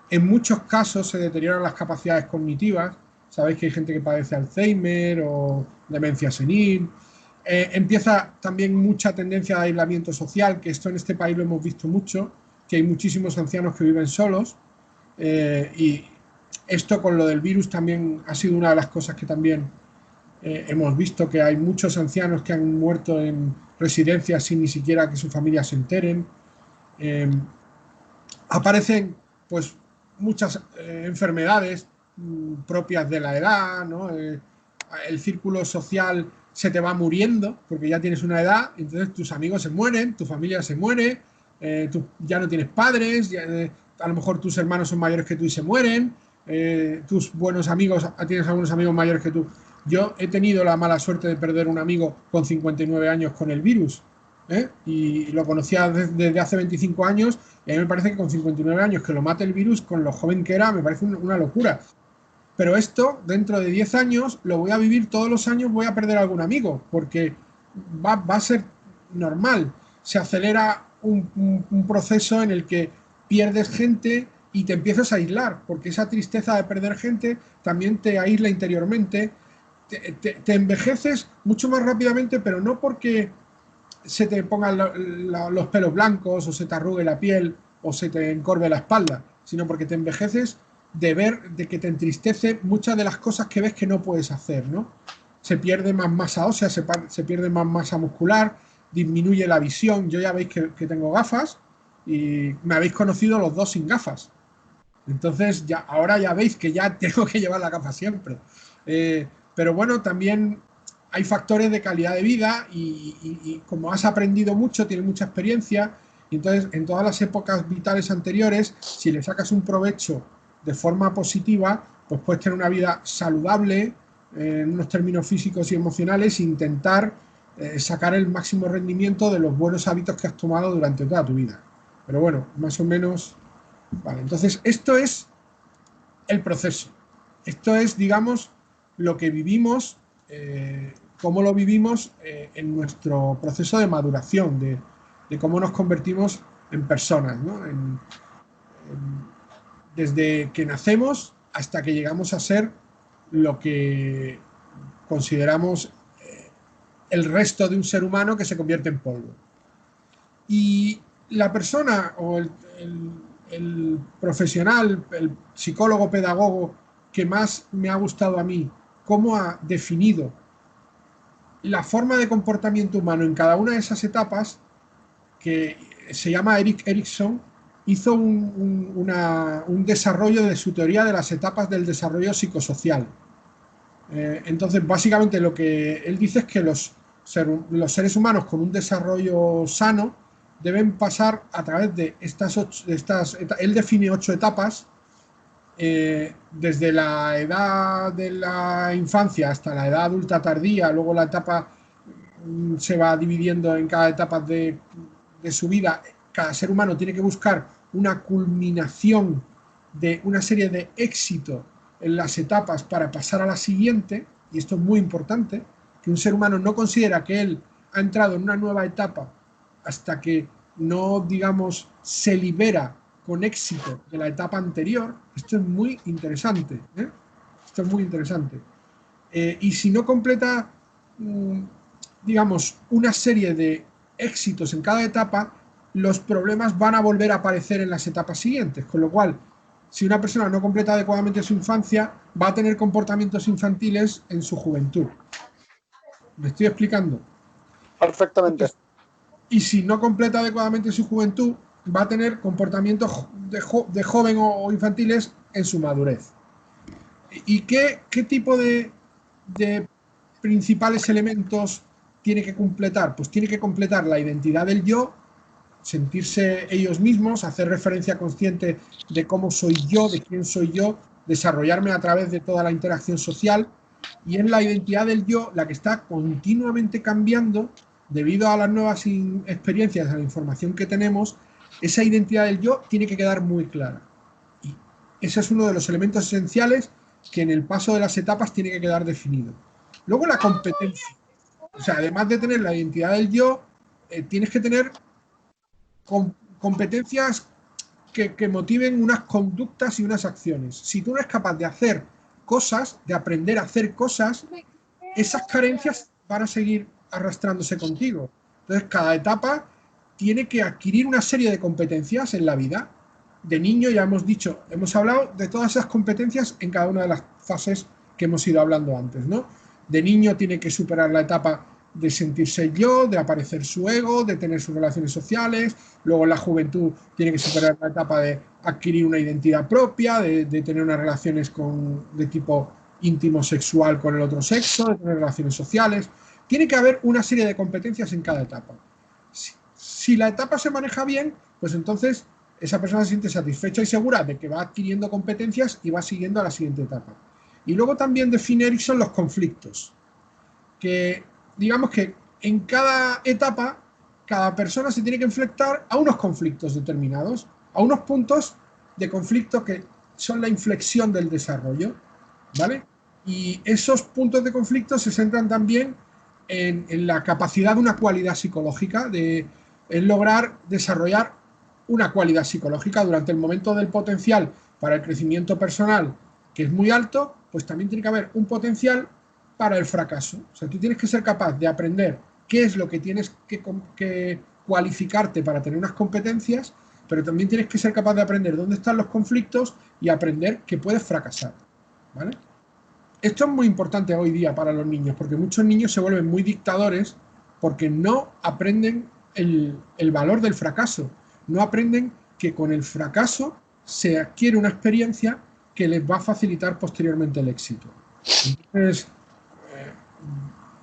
En muchos casos se deterioran las capacidades cognitivas. Sabéis que hay gente que padece Alzheimer o demencia senil. Empieza también mucha tendencia de aislamiento social, que esto en este país lo hemos visto mucho, que hay muchísimos ancianos que viven solos. Y esto con lo del virus también ha sido una de las cosas que también hemos visto, que hay muchos ancianos que han muerto en residencias sin ni siquiera que sus familias se enteren. Aparecen pues muchas enfermedades propias de la edad, ¿no? El círculo social se te va muriendo porque ya tienes una edad, entonces tus amigos se mueren, tu familia se muere, tú ya no tienes padres, a lo mejor tus hermanos son mayores que tú y se mueren, tus buenos amigos, tienes algunos amigos mayores que tú. Yo he tenido la mala suerte de perder un amigo con 59 años con el virus, y lo conocía desde hace 25 años, y a mí me parece que con 59 años que lo mate el virus, con lo joven que era, me parece una locura. pero esto dentro de 10 años lo voy a vivir todos los años, voy a perder algún amigo, porque va a ser normal. Se acelera un proceso en el que pierdes gente y te empiezas a aislar, porque esa tristeza de perder gente también te aísla interiormente, te envejeces mucho más rápidamente, pero no porque se te pongan los pelos blancos o se te arrugue la piel o se te encorve la espalda, sino porque te envejeces de que te entristece muchas de las cosas que ves que no puedes hacer, ¿no? Se pierde más masa ósea, se pierde más masa muscular, disminuye la visión. Yo ya veis que tengo gafas y me habéis conocido los dos sin gafas. Entonces, ahora ya veis que ya tengo que llevar la gafa siempre. Pero bueno, también hay factores de calidad de vida y como has aprendido mucho, tienes mucha experiencia, y entonces en todas las épocas vitales anteriores, si le sacas un provecho de forma positiva, pues puedes tener una vida saludable en unos términos físicos y emocionales e intentar sacar el máximo rendimiento de los buenos hábitos que has tomado durante toda tu vida. Pero bueno, más o menos... Vale, entonces esto es el proceso. Esto es, digamos, lo que vivimos, cómo lo vivimos en nuestro proceso de maduración, de cómo nos convertimos en personas, ¿no? Desde que nacemos hasta que llegamos a ser lo que consideramos el resto de un ser humano que se convierte en polvo. Y la persona o el profesional, el psicólogo, pedagogo que más me ha gustado a mí, cómo ha definido la forma de comportamiento humano en cada una de esas etapas, que se llama Erik Erikson, hizo un desarrollo de su teoría de las etapas del desarrollo psicosocial. Entonces, básicamente lo que él dice es que los seres humanos con un desarrollo sano deben pasar a través de él define 8 etapas, desde la edad de la infancia hasta la edad adulta tardía. Luego la etapa se va dividiendo en cada etapa de su vida. Cada ser humano tiene que buscar una culminación de una serie de éxitos en las etapas para pasar a la siguiente, y esto es muy importante, que un ser humano no considera que él ha entrado en una nueva etapa hasta que no, digamos, se libera con éxito de la etapa anterior. Esto es muy interesante, ¿eh? Esto es muy interesante. Y si no completa, digamos, una serie de éxitos en cada etapa, los problemas van a volver a aparecer en las etapas siguientes, con lo cual, si una persona no completa adecuadamente su infancia, va a tener comportamientos infantiles en su juventud. ¿Me estoy explicando? Perfectamente. Entonces, y si no completa adecuadamente su juventud, va a tener comportamientos de joven o infantiles en su madurez. ¿Y qué tipo de principales elementos tiene que completar? Pues tiene que completar la identidad del yo, sentirse ellos mismos, hacer referencia consciente de cómo soy yo, de quién soy yo, desarrollarme a través de toda la interacción social. Y es la identidad del yo la que está continuamente cambiando debido a las nuevas experiencias, a la información que tenemos. Esa identidad del yo tiene que quedar muy clara. Y ese es uno de los elementos esenciales que en el paso de las etapas tiene que quedar definido. Luego la competencia. O sea, además de tener la identidad del yo, tienes que tener competencias que motiven unas conductas y unas acciones. Si tú no eres capaz de hacer cosas, de aprender a hacer cosas, esas carencias van a seguir arrastrándose contigo. Entonces, cada etapa tiene que adquirir una serie de competencias en la vida. De niño, ya hemos dicho, hemos hablado de todas esas competencias en cada una de las fases que hemos ido hablando antes, ¿no? De niño tiene que superar la etapa de sentirse yo, de aparecer su ego, de tener sus relaciones sociales. Luego en la juventud tiene que superar la etapa de adquirir una identidad propia, de tener unas relaciones de tipo íntimo sexual con el otro sexo, de tener relaciones sociales. Tiene que haber una serie de competencias en cada etapa. Si la etapa se maneja bien, pues entonces esa persona se siente satisfecha y segura de que va adquiriendo competencias y va siguiendo a la siguiente etapa. Y luego también define Erikson los conflictos, que digamos que en cada etapa cada persona se tiene que enfrentar a unos conflictos determinados, a unos puntos de conflicto que son la inflexión del desarrollo. ¿vale? Y esos puntos de conflicto se centran también en la capacidad de una cualidad psicológica, en lograr desarrollar una cualidad psicológica durante el momento del potencial para el crecimiento personal, que es muy alto, pues también tiene que haber un potencial para el fracaso. O sea, tú tienes que ser capaz de aprender qué es lo que tienes que cualificarte para tener unas competencias, pero también tienes que ser capaz de aprender dónde están los conflictos y aprender que puedes fracasar, ¿vale? Esto es muy importante hoy día para los niños, porque muchos niños se vuelven muy dictadores porque no aprenden el valor del fracaso, no aprenden que con el fracaso se adquiere una experiencia que les va a facilitar posteriormente el éxito. Entonces,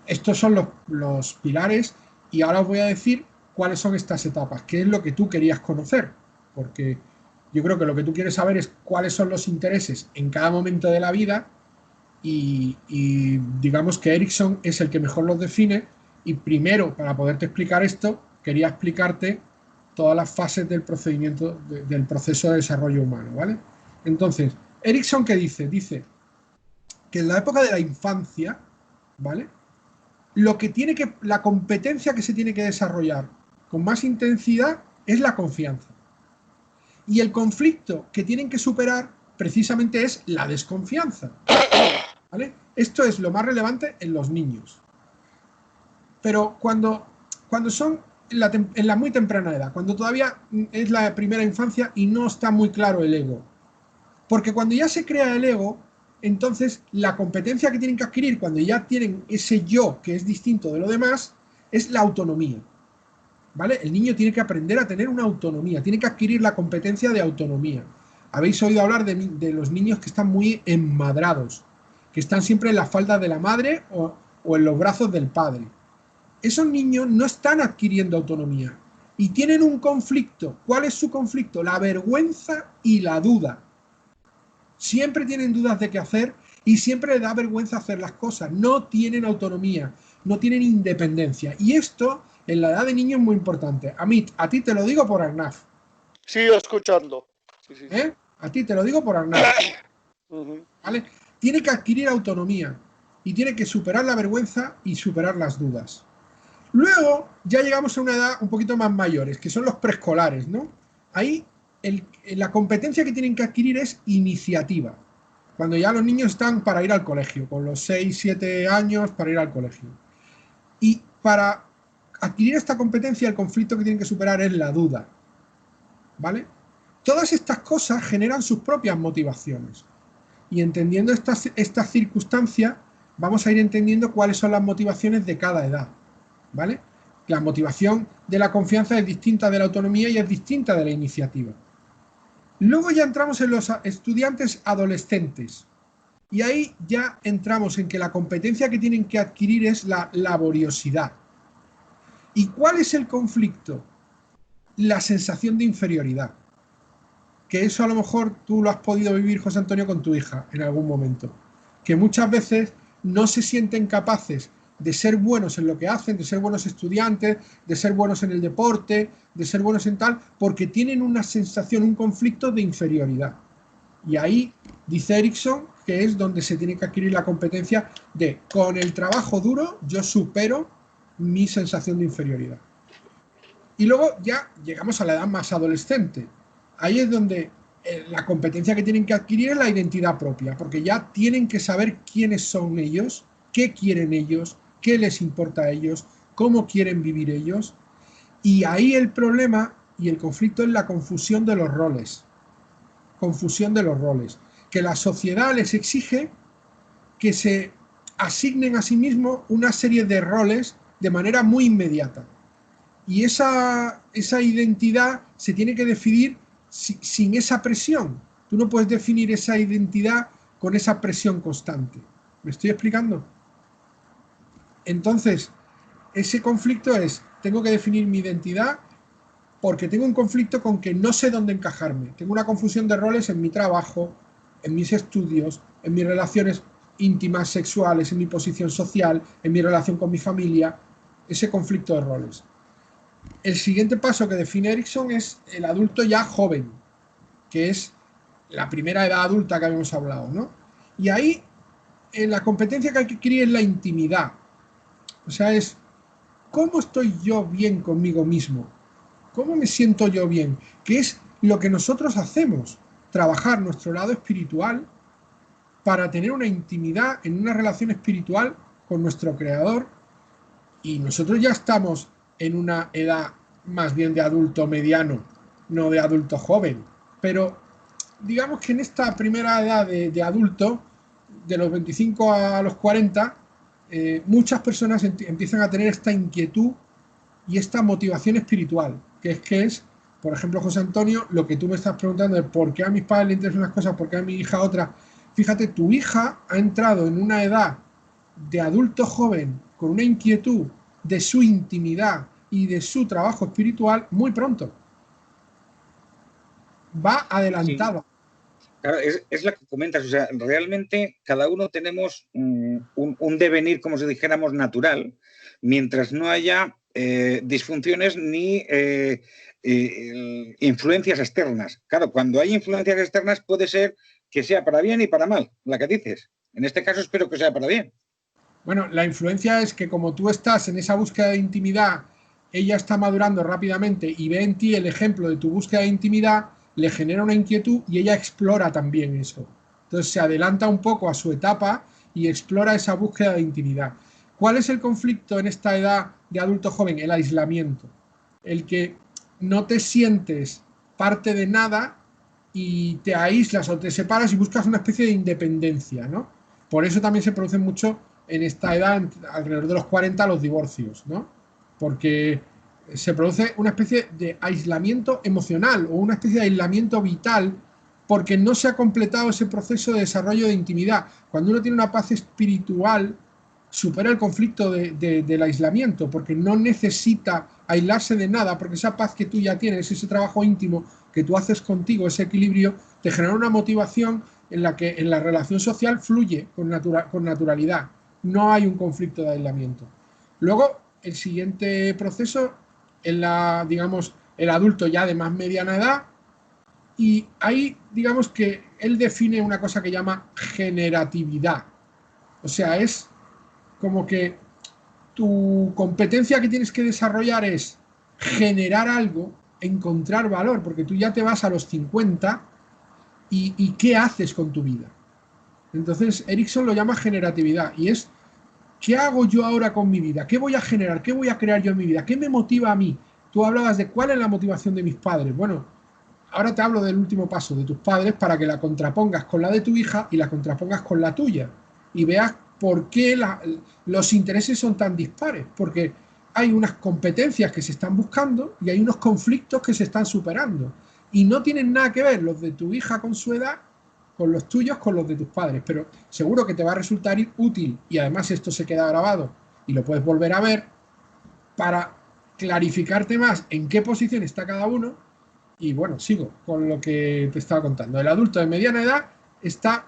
estos son los pilares y ahora os voy a decir cuáles son estas etapas, qué es lo que tú querías conocer, porque yo creo que lo que tú quieres saber es cuáles son los intereses en cada momento de la vida y digamos que Erikson es el que mejor los define y primero, para poderte explicar esto, quería explicarte todas las fases del procedimiento, del proceso de desarrollo humano, ¿vale? Entonces, Erikson, ¿qué dice? Dice que en la época de la infancia, ¿vale? La competencia que se tiene que desarrollar con más intensidad es la confianza. Y el conflicto que tienen que superar precisamente es la desconfianza, ¿vale? Esto es lo más relevante en los niños. Pero cuando son en la muy temprana edad, cuando todavía es la primera infancia y no está muy claro el ego. Porque cuando ya se crea el ego, entonces la competencia que tienen que adquirir cuando ya tienen ese yo que es distinto de lo demás es la autonomía, ¿vale? El niño tiene que aprender a tener una autonomía, tiene que adquirir la competencia de autonomía. Habéis oído hablar de los niños que están muy enmadrados, que están siempre en la falda de la madre o en los brazos del padre. Esos niños no están adquiriendo autonomía y tienen un conflicto. ¿Cuál es su conflicto? La vergüenza y la duda. Siempre tienen dudas de qué hacer y siempre les da vergüenza hacer las cosas. No tienen autonomía, no tienen independencia. Y esto en la edad de niño es muy importante. Amit, a ti te lo digo por Arnaf. Sigo escuchando. Sí, sí. ¿Eh? A ti te lo digo por Arnaf. ¿Vale? Tiene que adquirir autonomía y tiene que superar la vergüenza y superar las dudas. Luego ya llegamos a una edad un poquito más mayores, que son los preescolares, ¿no? Ahí la competencia que tienen que adquirir es iniciativa. Cuando ya los niños están para ir al colegio, con los 6, 7 años para ir al colegio. Y para adquirir esta competencia, el conflicto que tienen que superar es la duda, ¿vale? Todas estas cosas generan sus propias motivaciones. Y entendiendo estas circunstancias, vamos a ir entendiendo cuáles son las motivaciones de cada edad, ¿vale? La motivación de la confianza es distinta de la autonomía y es distinta de la iniciativa. Luego ya entramos en los estudiantes adolescentes y ahí ya entramos en que la competencia que tienen que adquirir es la laboriosidad. ¿Y cuál es el conflicto? La sensación de inferioridad. Que eso a lo mejor tú lo has podido vivir, José Antonio, con tu hija en algún momento. Que muchas veces no se sienten capaces de ser buenos en lo que hacen, de ser buenos estudiantes, de ser buenos en el deporte, de ser buenos en tal, porque tienen una sensación, un conflicto de inferioridad. Y ahí dice Erikson que es donde se tiene que adquirir la competencia de, con el trabajo duro, yo supero mi sensación de inferioridad. Y luego ya llegamos a la edad más adolescente. Ahí es donde la competencia que tienen que adquirir es la identidad propia, porque ya tienen que saber quiénes son ellos, qué quieren ellos, qué les importa a ellos, cómo quieren vivir ellos. Y ahí el problema y el conflicto es la confusión de los roles. Confusión de los roles. Que la sociedad les exige que se asignen a sí mismos una serie de roles de manera muy inmediata. Y esa identidad se tiene que definir sin esa presión. Tú no puedes definir esa identidad con esa presión constante. ¿Me estoy explicando? Entonces, ese conflicto es, tengo que definir mi identidad porque tengo un conflicto con que no sé dónde encajarme. Tengo una confusión de roles en mi trabajo, en mis estudios, en mis relaciones íntimas, sexuales, en mi posición social, en mi relación con mi familia. Ese conflicto de roles. El siguiente paso que define Erikson es el adulto ya joven, que es la primera edad adulta que habíamos hablado, ¿no? Y ahí la competencia que hay que adquirir es la intimidad. O sea, es cómo estoy yo bien conmigo mismo, cómo me siento yo bien, que es lo que nosotros hacemos, trabajar nuestro lado espiritual para tener una intimidad en una relación espiritual con nuestro Creador. Y nosotros ya estamos en una edad más bien de adulto mediano, no de adulto joven. Pero digamos que en esta primera edad de adulto, de los 25 a los 40, muchas personas empiezan a tener esta inquietud y esta motivación espiritual, que es, por ejemplo, José Antonio, lo que tú me estás preguntando de por qué a mis padres le interesan unas cosas, por qué a mi hija otras. Fíjate, tu hija ha entrado en una edad de adulto joven con una inquietud de su intimidad y de su trabajo espiritual muy pronto. Va Sí, adelantada. claro, es lo que comentas, o sea, realmente cada uno tenemos un devenir, como si dijéramos, natural, mientras no haya disfunciones ni influencias externas. Claro, cuando hay influencias externas puede ser que sea para bien y para mal, la que dices. En este caso espero que sea para bien. Bueno, la influencia es que como tú estás en esa búsqueda de intimidad, ella está madurando rápidamente y ve en ti el ejemplo de tu búsqueda de intimidad, le genera una inquietud y ella explora también eso. Entonces se adelanta un poco a su etapa y explora esa búsqueda de intimidad. ¿Cuál es el conflicto en esta edad de adulto joven? El aislamiento. El que no te sientes parte de nada y te aíslas o te separas y buscas una especie de independencia, ¿no? Por eso también se produce mucho en esta edad, alrededor de los 40, los divorcios, ¿no? Porque se produce una especie de aislamiento emocional o una especie de aislamiento vital porque no se ha completado ese proceso de desarrollo de intimidad. Cuando uno tiene una paz espiritual, supera el conflicto del aislamiento porque no necesita aislarse de nada, porque esa paz que tú ya tienes, ese trabajo íntimo que tú haces contigo, ese equilibrio, te genera una motivación en la que en la relación social fluye con naturalidad. No hay un conflicto de aislamiento. Luego, el siguiente proceso en digamos, el adulto ya de más mediana edad, y ahí, digamos que él define una cosa que llama generatividad. O sea, es como que tu competencia que tienes que desarrollar es generar algo, encontrar valor, porque tú ya te vas a los 50 y ¿qué haces con tu vida? Entonces, Erickson lo llama generatividad y es ¿qué hago yo ahora con mi vida? ¿Qué voy a generar? ¿Qué voy a crear yo en mi vida? ¿Qué me motiva a mí? Tú hablabas de cuál es la motivación de mis padres. Bueno, ahora te hablo del último paso de tus padres para que la contrapongas con la de tu hija y la contrapongas con la tuya y veas por qué los intereses son tan dispares, porque hay unas competencias que se están buscando y hay unos conflictos que se están superando y no tienen nada que ver los de tu hija con su edad con los tuyos, con los de tus padres, pero seguro que te va a resultar útil y además esto se queda grabado y lo puedes volver a ver para clarificarte más en qué posición está cada uno. Y bueno, sigo con lo que te estaba contando. El adulto de mediana edad está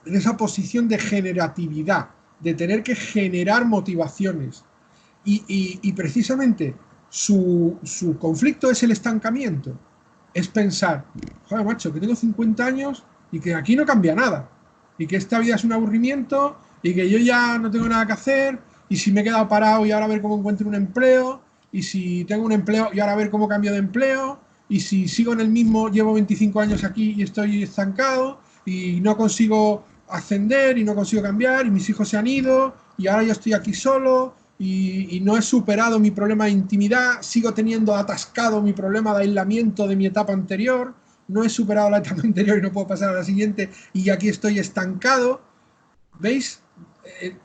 en esa posición de generatividad, de tener que generar motivaciones. Y precisamente su conflicto es el estancamiento. Es pensar, joder, macho, que tengo 50 años y que aquí no cambia nada. Y que esta vida es un aburrimiento y que yo ya no tengo nada que hacer. Y si me he quedado parado y ahora a ver cómo encuentro un empleo. Y si tengo un empleo y ahora a ver cómo cambio de empleo. Y si sigo en el mismo, llevo 25 años aquí y estoy estancado y no consigo ascender y no consigo cambiar y mis hijos se han ido y ahora yo estoy aquí solo y no he superado mi problema de intimidad, sigo teniendo atascado mi problema de aislamiento de mi etapa anterior, no he superado la etapa anterior y no puedo pasar a la siguiente y aquí estoy estancado. ¿Veis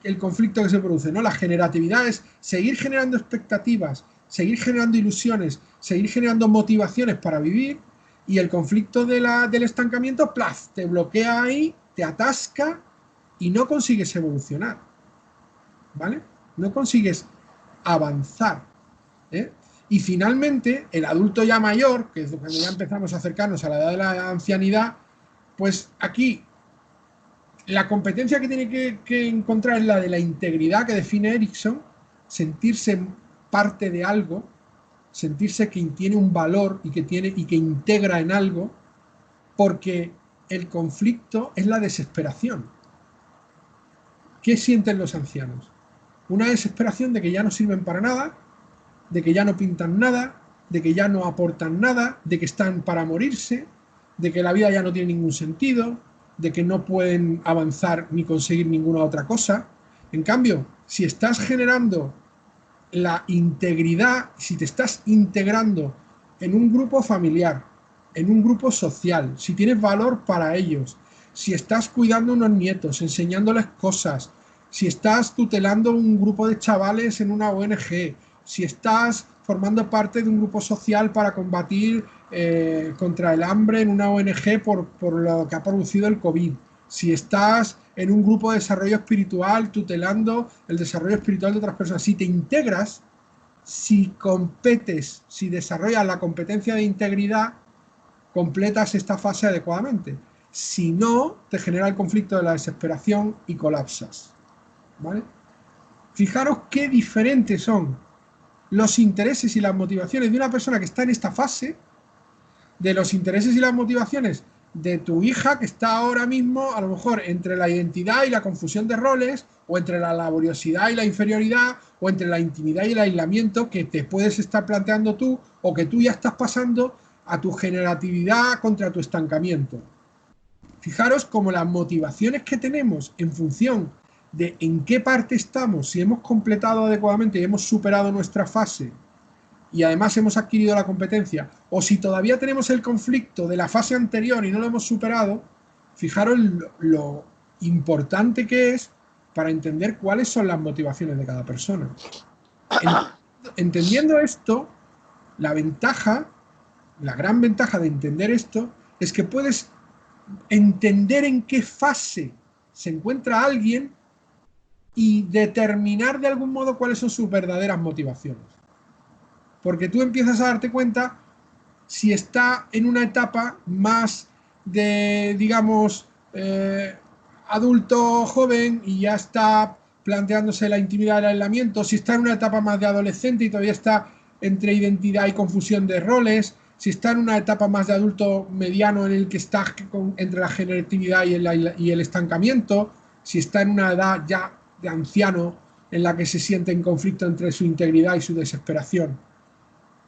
el conflicto que se produce? ¿No? La generatividad es seguir generando expectativas, seguir generando ilusiones, seguir generando motivaciones para vivir y el conflicto del estancamiento, ¡plaf!, te bloquea ahí, te atasca y no consigues evolucionar, ¿vale? No consigues avanzar, ¿eh? Y finalmente, el adulto ya mayor, que es cuando ya empezamos a acercarnos a la edad de la ancianidad, pues aquí la competencia que tiene que encontrar es la de la integridad que define Erickson, sentirse parte de algo, sentirse que tiene un valor y que integra en algo, porque el conflicto es la desesperación. ¿qué sienten los ancianos? Una desesperación de que ya no sirven para nada, de que ya no pintan nada, de que ya no aportan nada, de que están para morirse, de que la vida ya no tiene ningún sentido, de que no pueden avanzar ni conseguir ninguna otra cosa. En cambio, si estás generando la integridad, si te estás integrando en un grupo familiar, en un grupo social, si tienes valor para ellos, si estás cuidando a unos nietos, enseñándoles cosas, si estás tutelando un grupo de chavales en una ONG, si estás formando parte de un grupo social para combatir contra el hambre en una ONG por lo que ha producido el COVID, si estás en un grupo de desarrollo espiritual tutelando el desarrollo espiritual de otras personas, si te integras, si competes, si desarrollas la competencia de integridad, completas esta fase adecuadamente. Si no, te genera el conflicto de la desesperación y colapsas. ¿Vale? Fijaros qué diferentes son los intereses y las motivaciones de una persona que está en esta fase de los intereses y las motivaciones de tu hija que está ahora mismo a lo mejor entre la identidad y la confusión de roles, o entre la laboriosidad y la inferioridad, o entre la intimidad y el aislamiento que te puedes estar planteando tú, o que tú ya estás pasando a tu generatividad contra tu estancamiento. Fijaros cómo las motivaciones que tenemos en función de en qué parte estamos, si hemos completado adecuadamente y hemos superado nuestra fase y además hemos adquirido la competencia, o si todavía tenemos el conflicto de la fase anterior y no lo hemos superado, fijaros lo importante que es para entender cuáles son las motivaciones de cada persona. Entendiendo esto, la gran ventaja de entender esto es que puedes entender en qué fase se encuentra alguien y determinar de algún modo cuáles son sus verdaderas motivaciones. Porque tú empiezas a darte cuenta si está en una etapa más de, digamos, adulto joven y ya está planteándose la intimidad del aislamiento, si está en una etapa más de adolescente y todavía está entre identidad y confusión de roles, si está en una etapa más de adulto mediano en el que está entre la generatividad y el estancamiento, si está en una edad ya de anciano en la que se siente en conflicto entre su integridad y su desesperación.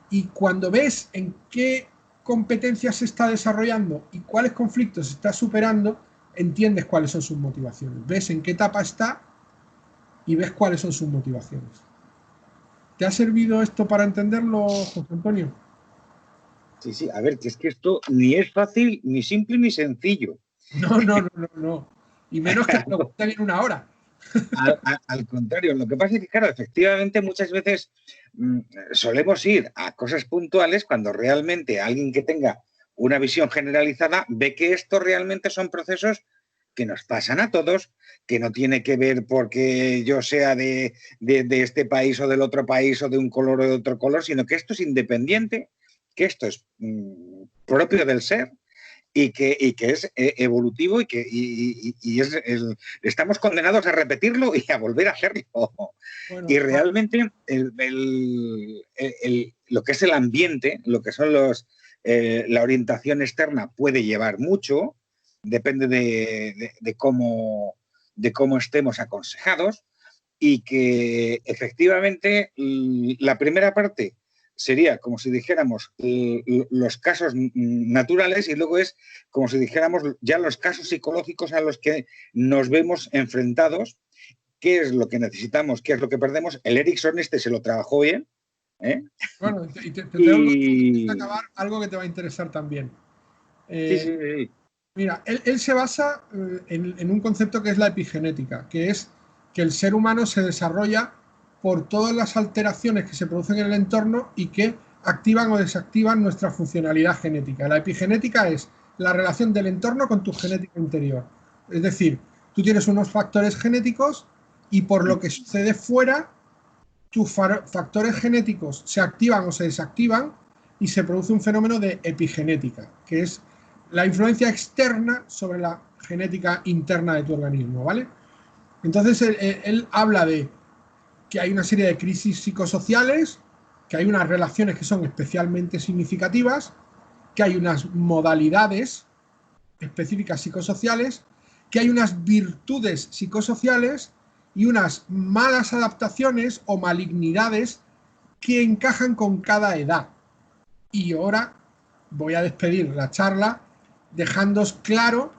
Y cuando ves en qué competencias se está desarrollando y cuáles conflictos se está superando, entiendes cuáles son sus motivaciones. Ves en qué etapa está y ves cuáles son sus motivaciones. ¿Te ha servido esto para entenderlo, José Antonio? Sí, sí, a ver, que es que esto ni es fácil, ni simple, ni sencillo. No. Y menos que te lo cuenten en una hora. Al contrario, lo que pasa es que, claro, efectivamente muchas veces solemos ir a cosas puntuales cuando realmente alguien que tenga una visión generalizada ve que esto realmente son procesos que nos pasan a todos, que no tiene que ver porque yo sea de este país o del otro país o de un color o de otro color, sino que esto es independiente, que esto es propio del ser y que es evolutivo y que estamos condenados a repetirlo y a volver a hacerlo. Bueno, y realmente lo que es el ambiente, lo que son la orientación externa puede llevar mucho, depende de cómo estemos aconsejados, y que efectivamente la primera parte sería como si dijéramos los casos naturales, y luego es como si dijéramos ya los casos psicológicos a los que nos vemos enfrentados, qué es lo que necesitamos, qué es lo que perdemos. El Erikson se lo trabajó bien. Bueno, y te tengo que acabar algo que te va a interesar también. Sí. Mira, él se basa en un concepto que es la epigenética, que es que el ser humano se desarrolla por todas las alteraciones que se producen en el entorno y que activan o desactivan nuestra funcionalidad genética. La epigenética es la relación del entorno con tu genética interior. Es decir, tú tienes unos factores genéticos y por lo que sucede fuera, tus factores genéticos se activan o se desactivan y se produce un fenómeno de epigenética, que es la influencia externa sobre la genética interna de tu organismo, ¿vale? Entonces él habla de que hay una serie de crisis psicosociales, que hay unas relaciones que son especialmente significativas, que hay unas modalidades específicas psicosociales, que hay unas virtudes psicosociales y unas malas adaptaciones o malignidades que encajan con cada edad. Y ahora voy a despedir la charla dejándoos claro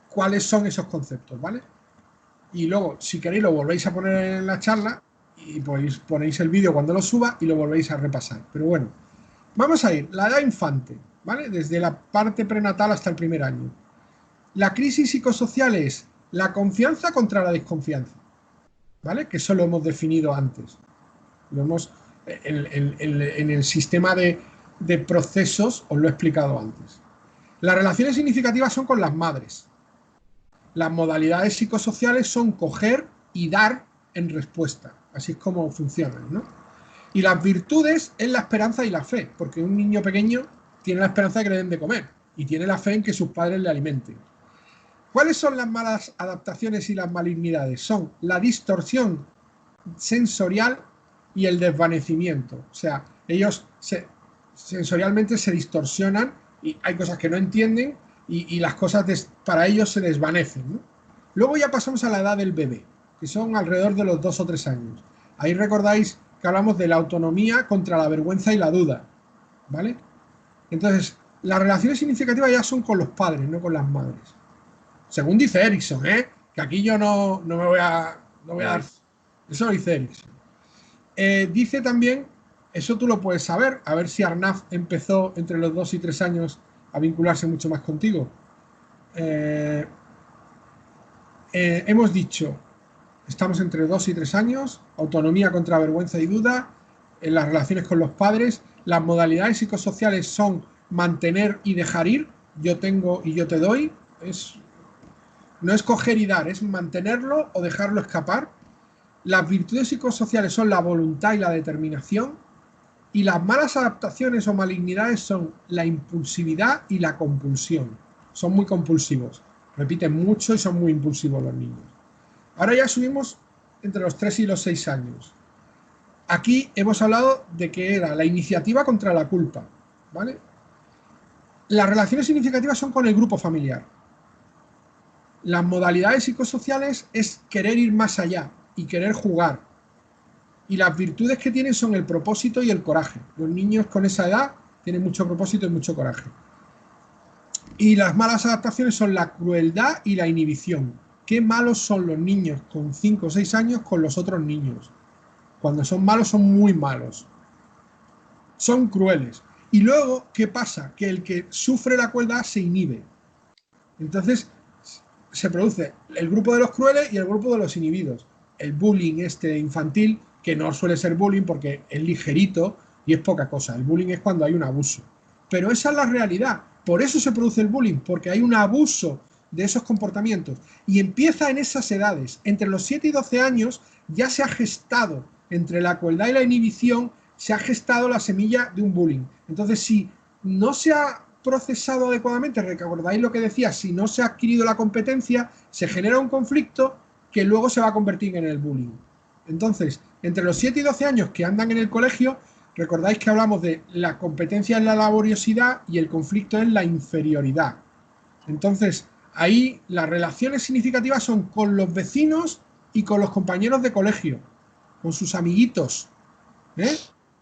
cuáles son esos conceptos, ¿vale? Y luego, si queréis, lo volvéis a poner en la charla y ponéis el vídeo cuando lo suba y lo volvéis a repasar. Pero bueno, vamos a ir. La edad infante, ¿vale? Desde la parte prenatal hasta el primer año. La crisis psicosocial es la confianza contra la desconfianza, ¿vale? Que eso lo hemos definido antes. Lo hemos, en el sistema de procesos os lo he explicado antes. Las relaciones significativas son con las madres. Las modalidades psicosociales son coger y dar en respuesta. Así es como funcionan, ¿no? Y las virtudes es la esperanza y la fe, porque un niño pequeño tiene la esperanza de que le den de comer y tiene la fe en que sus padres le alimenten. ¿Cuáles son las malas adaptaciones y las malignidades? Son la distorsión sensorial y el desvanecimiento. O sea, ellos sensorialmente se distorsionan y hay cosas que no entienden y las cosas para ellos se desvanecen, ¿no? Luego ya pasamos a la edad del bebé, que son alrededor de los 2 o 3 años. Ahí recordáis que hablamos de la autonomía contra la vergüenza y la duda, ¿vale? Entonces, las relaciones significativas ya son con los padres, no con las madres. Según dice Erikson, que aquí yo no me voy a dar... Eso lo dice Erikson. Dice también, eso tú lo puedes saber, a ver si Arnaf empezó entre los 2 y 3 años a vincularse mucho más contigo. Hemos dicho, estamos entre 2 y 3 años, autonomía contra vergüenza y duda, en las relaciones con los padres, las modalidades psicosociales son mantener y dejar ir, yo tengo y yo te doy, no es coger y dar, es mantenerlo o dejarlo escapar. Las virtudes psicosociales son la voluntad y la determinación, y las malas adaptaciones o malignidades son la impulsividad y la compulsión. Son muy compulsivos, repiten mucho y son muy impulsivos los niños. Ahora ya subimos entre los 3 y los 6 años. Aquí hemos hablado de que era la iniciativa contra la culpa, ¿vale? Las relaciones significativas son con el grupo familiar. Las modalidades psicosociales es querer ir más allá y querer jugar. Y las virtudes que tienen son el propósito y el coraje. Los niños con esa edad tienen mucho propósito y mucho coraje. Y las malas adaptaciones son la crueldad y la inhibición. Qué malos son los niños con 5 o 6 años con los otros niños. Cuando son malos, son muy malos. Son crueles. Y luego, ¿qué pasa? Que el que sufre la crueldad se inhibe. Entonces, se produce el grupo de los crueles y el grupo de los inhibidos. El bullying infantil, que no suele ser bullying porque es ligerito y es poca cosa. El bullying es cuando hay un abuso. Pero esa es la realidad. Por eso se produce el bullying, porque hay un abuso de esos comportamientos. Y empieza en esas edades. Entre los 7 y 12 años ya se ha gestado, entre la crueldad y la inhibición, se ha gestado la semilla de un bullying. Entonces, si no se ha procesado adecuadamente, recordáis lo que decía, si no se ha adquirido la competencia, se genera un conflicto que luego se va a convertir en el bullying. Entonces, entre los 7 y 12 años que andan en el colegio, recordáis que hablamos de la competencia en la laboriosidad y el conflicto en la inferioridad. Entonces, ahí las relaciones significativas son con los vecinos y con los compañeros de colegio, con sus amiguitos,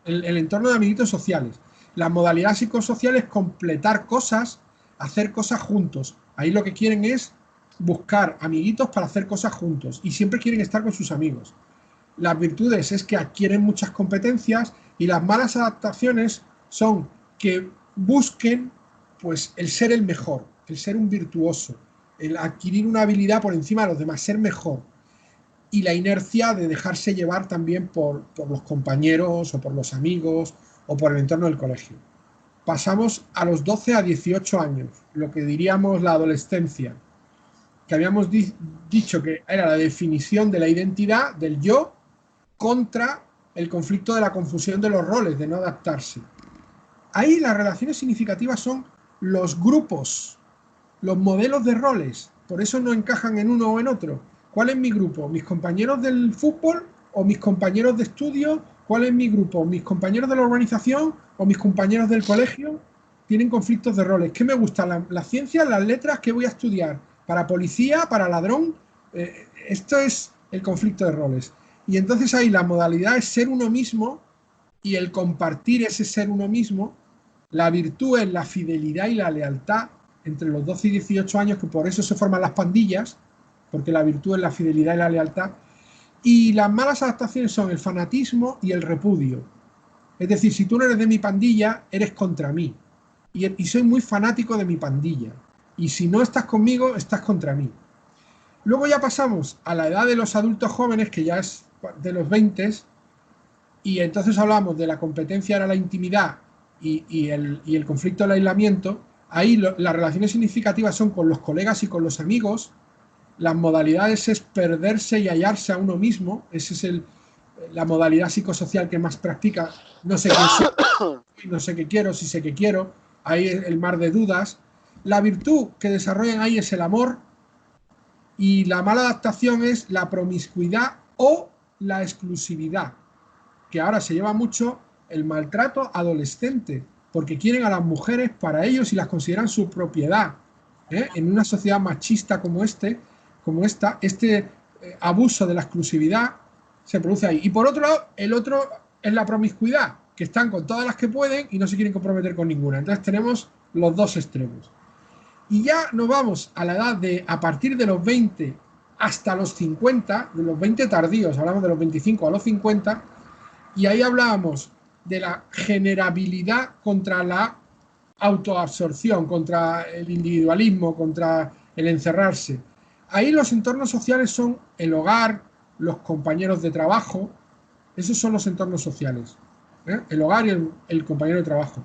el entorno de amiguitos sociales. La modalidad psicosocial es completar cosas, hacer cosas juntos. Ahí lo que quieren es buscar amiguitos para hacer cosas juntos y siempre quieren estar con sus amigos. Las virtudes es que adquieren muchas competencias y las malas adaptaciones son que busquen pues el ser el mejor, el ser un virtuoso, el adquirir una habilidad por encima de los demás, ser mejor. Y la inercia de dejarse llevar también por los compañeros o por los amigos o por el entorno del colegio. Pasamos a los 12 a 18 años, lo que diríamos la adolescencia, que habíamos dicho que era la definición de la identidad, del yo, contra el conflicto de la confusión de los roles, de no adaptarse. Ahí las relaciones significativas son los grupos, los modelos de roles, por eso no encajan en uno o en otro. ¿Cuál es mi grupo? ¿Mis compañeros del fútbol o mis compañeros de estudio? ¿Cuál es mi grupo? ¿Mis compañeros de la urbanización o mis compañeros del colegio? Tienen conflictos de roles. ¿Qué me gusta? ¿La ciencia, las letras? ¿Qué voy a estudiar? ¿Para policía? ¿Para ladrón? Esto es el conflicto de roles. Y entonces ahí la modalidad es ser uno mismo y el compartir ese ser uno mismo. La virtud es la fidelidad y la lealtad entre los 12 y 18 años, que por eso se forman las pandillas, porque la virtud es la fidelidad y la lealtad. Y las malas adaptaciones son el fanatismo y el repudio. Es decir, si tú no eres de mi pandilla, eres contra mí. Y soy muy fanático de mi pandilla. Y si no estás conmigo, estás contra mí. Luego ya pasamos a la edad de los adultos jóvenes, que ya es de los 20, y entonces hablamos de la competencia, era la intimidad y el conflicto del aislamiento. Ahí las relaciones significativas son con los colegas y con los amigos. Las modalidades es perderse y hallarse a uno mismo. Esa es la modalidad psicosocial que más practica. No sé quién soy, no sé qué quiero, si sé qué quiero. Ahí es el mar de dudas. La virtud que desarrollan ahí es el amor, y la mala adaptación es la promiscuidad o la exclusividad, que ahora se lleva mucho el maltrato adolescente, porque quieren a las mujeres para ellos y las consideran su propiedad. En una sociedad machista como esta, abuso de la exclusividad se produce ahí. Y por otro lado, el otro es la promiscuidad, que están con todas las que pueden y no se quieren comprometer con ninguna. Entonces tenemos los dos extremos. Y ya nos vamos a la edad de, a partir de los 20 hasta los 50, de los 20 tardíos, hablamos de los 25 a los 50, y ahí hablábamos de la generabilidad contra la autoabsorción, contra el individualismo, contra el encerrarse. Ahí los entornos sociales son el hogar, los compañeros de trabajo, esos son los entornos sociales, el hogar y el compañero de trabajo.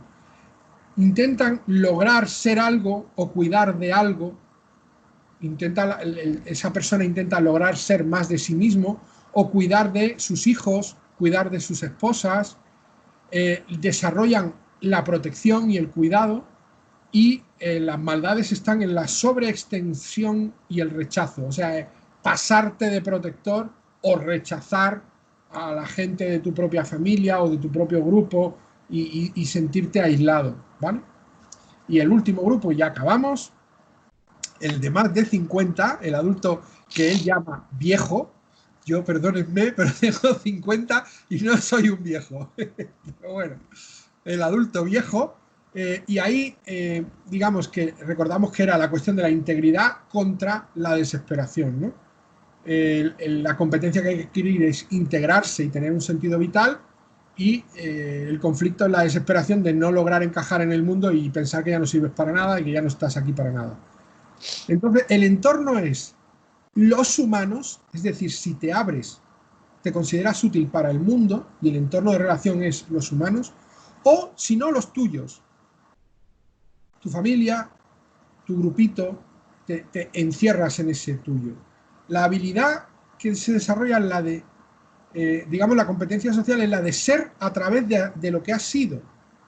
Intentan lograr ser algo o cuidar de algo, esa persona intenta lograr ser más de sí mismo o cuidar de sus hijos, cuidar de sus esposas, desarrollan la protección y el cuidado, y las maldades están en la sobreextensión y el rechazo, o sea, pasarte de protector o rechazar a la gente de tu propia familia o de tu propio grupo y sentirte aislado, ¿vale? Y el último grupo, ya acabamos, el de más de 50, el adulto que él llama viejo. Yo, perdónenme, pero tengo 50 y no soy un viejo. Pero bueno, el adulto viejo, y ahí, digamos que recordamos que era la cuestión de la integridad contra la desesperación, ¿no? La competencia que hay que adquirir es integrarse y tener un sentido vital, y el conflicto es la desesperación de no lograr encajar en el mundo y pensar que ya no sirves para nada y que ya no estás aquí para nada. Entonces, el entorno es los humanos, es decir, si te abres, te consideras útil para el mundo y el entorno de relación es los humanos, o si no, los tuyos, tu familia, tu grupito, te encierras en ese tuyo. La habilidad que se desarrolla es la de, digamos, la competencia social es la de ser a través de lo que has sido,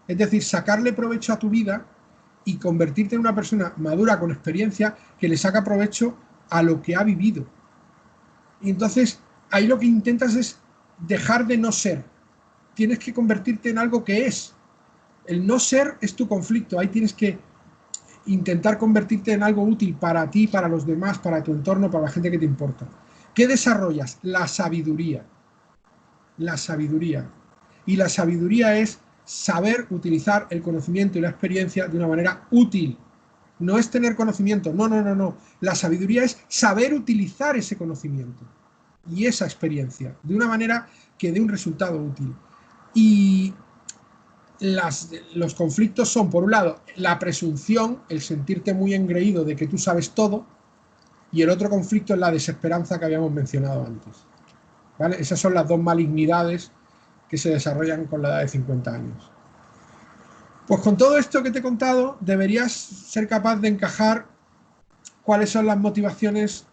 es decir, sacarle provecho a tu vida y convertirte en una persona madura con experiencia que le saca provecho a lo que ha vivido. Y entonces ahí lo que intentas es dejar de no ser, tienes que convertirte en algo que es. El no ser es tu conflicto, ahí tienes que intentar convertirte en algo útil para ti, para los demás, para tu entorno, para la gente que te importa. ¿Qué desarrollas? La sabiduría. La sabiduría. Y la sabiduría es saber utilizar el conocimiento y la experiencia de una manera útil. No es tener conocimiento, no. La sabiduría es saber utilizar ese conocimiento y esa experiencia de una manera que dé un resultado útil. Y los conflictos son, por un lado, la presunción, el sentirte muy engreído de que tú sabes todo, y el otro conflicto es la desesperanza que habíamos mencionado antes, ¿vale? Esas son las dos malignidades que se desarrollan con la edad de 50 años. Pues con todo esto que te he contado, deberías ser capaz de encajar cuáles son las motivaciones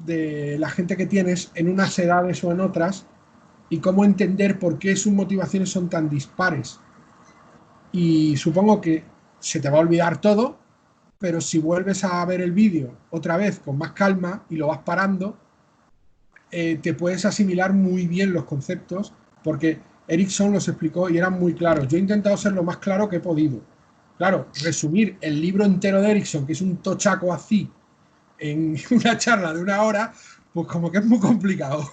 de la gente que tienes en unas edades o en otras, y cómo entender por qué sus motivaciones son tan dispares. Y supongo que se te va a olvidar todo, pero si vuelves a ver el vídeo otra vez con más calma y lo vas parando, te puedes asimilar muy bien los conceptos, porque Erikson los explicó y eran muy claros. Yo he intentado ser lo más claro que he podido. Claro, resumir el libro entero de Erikson, que es un tochaco así, en una charla de 1 hora, Pues como que es muy complicado.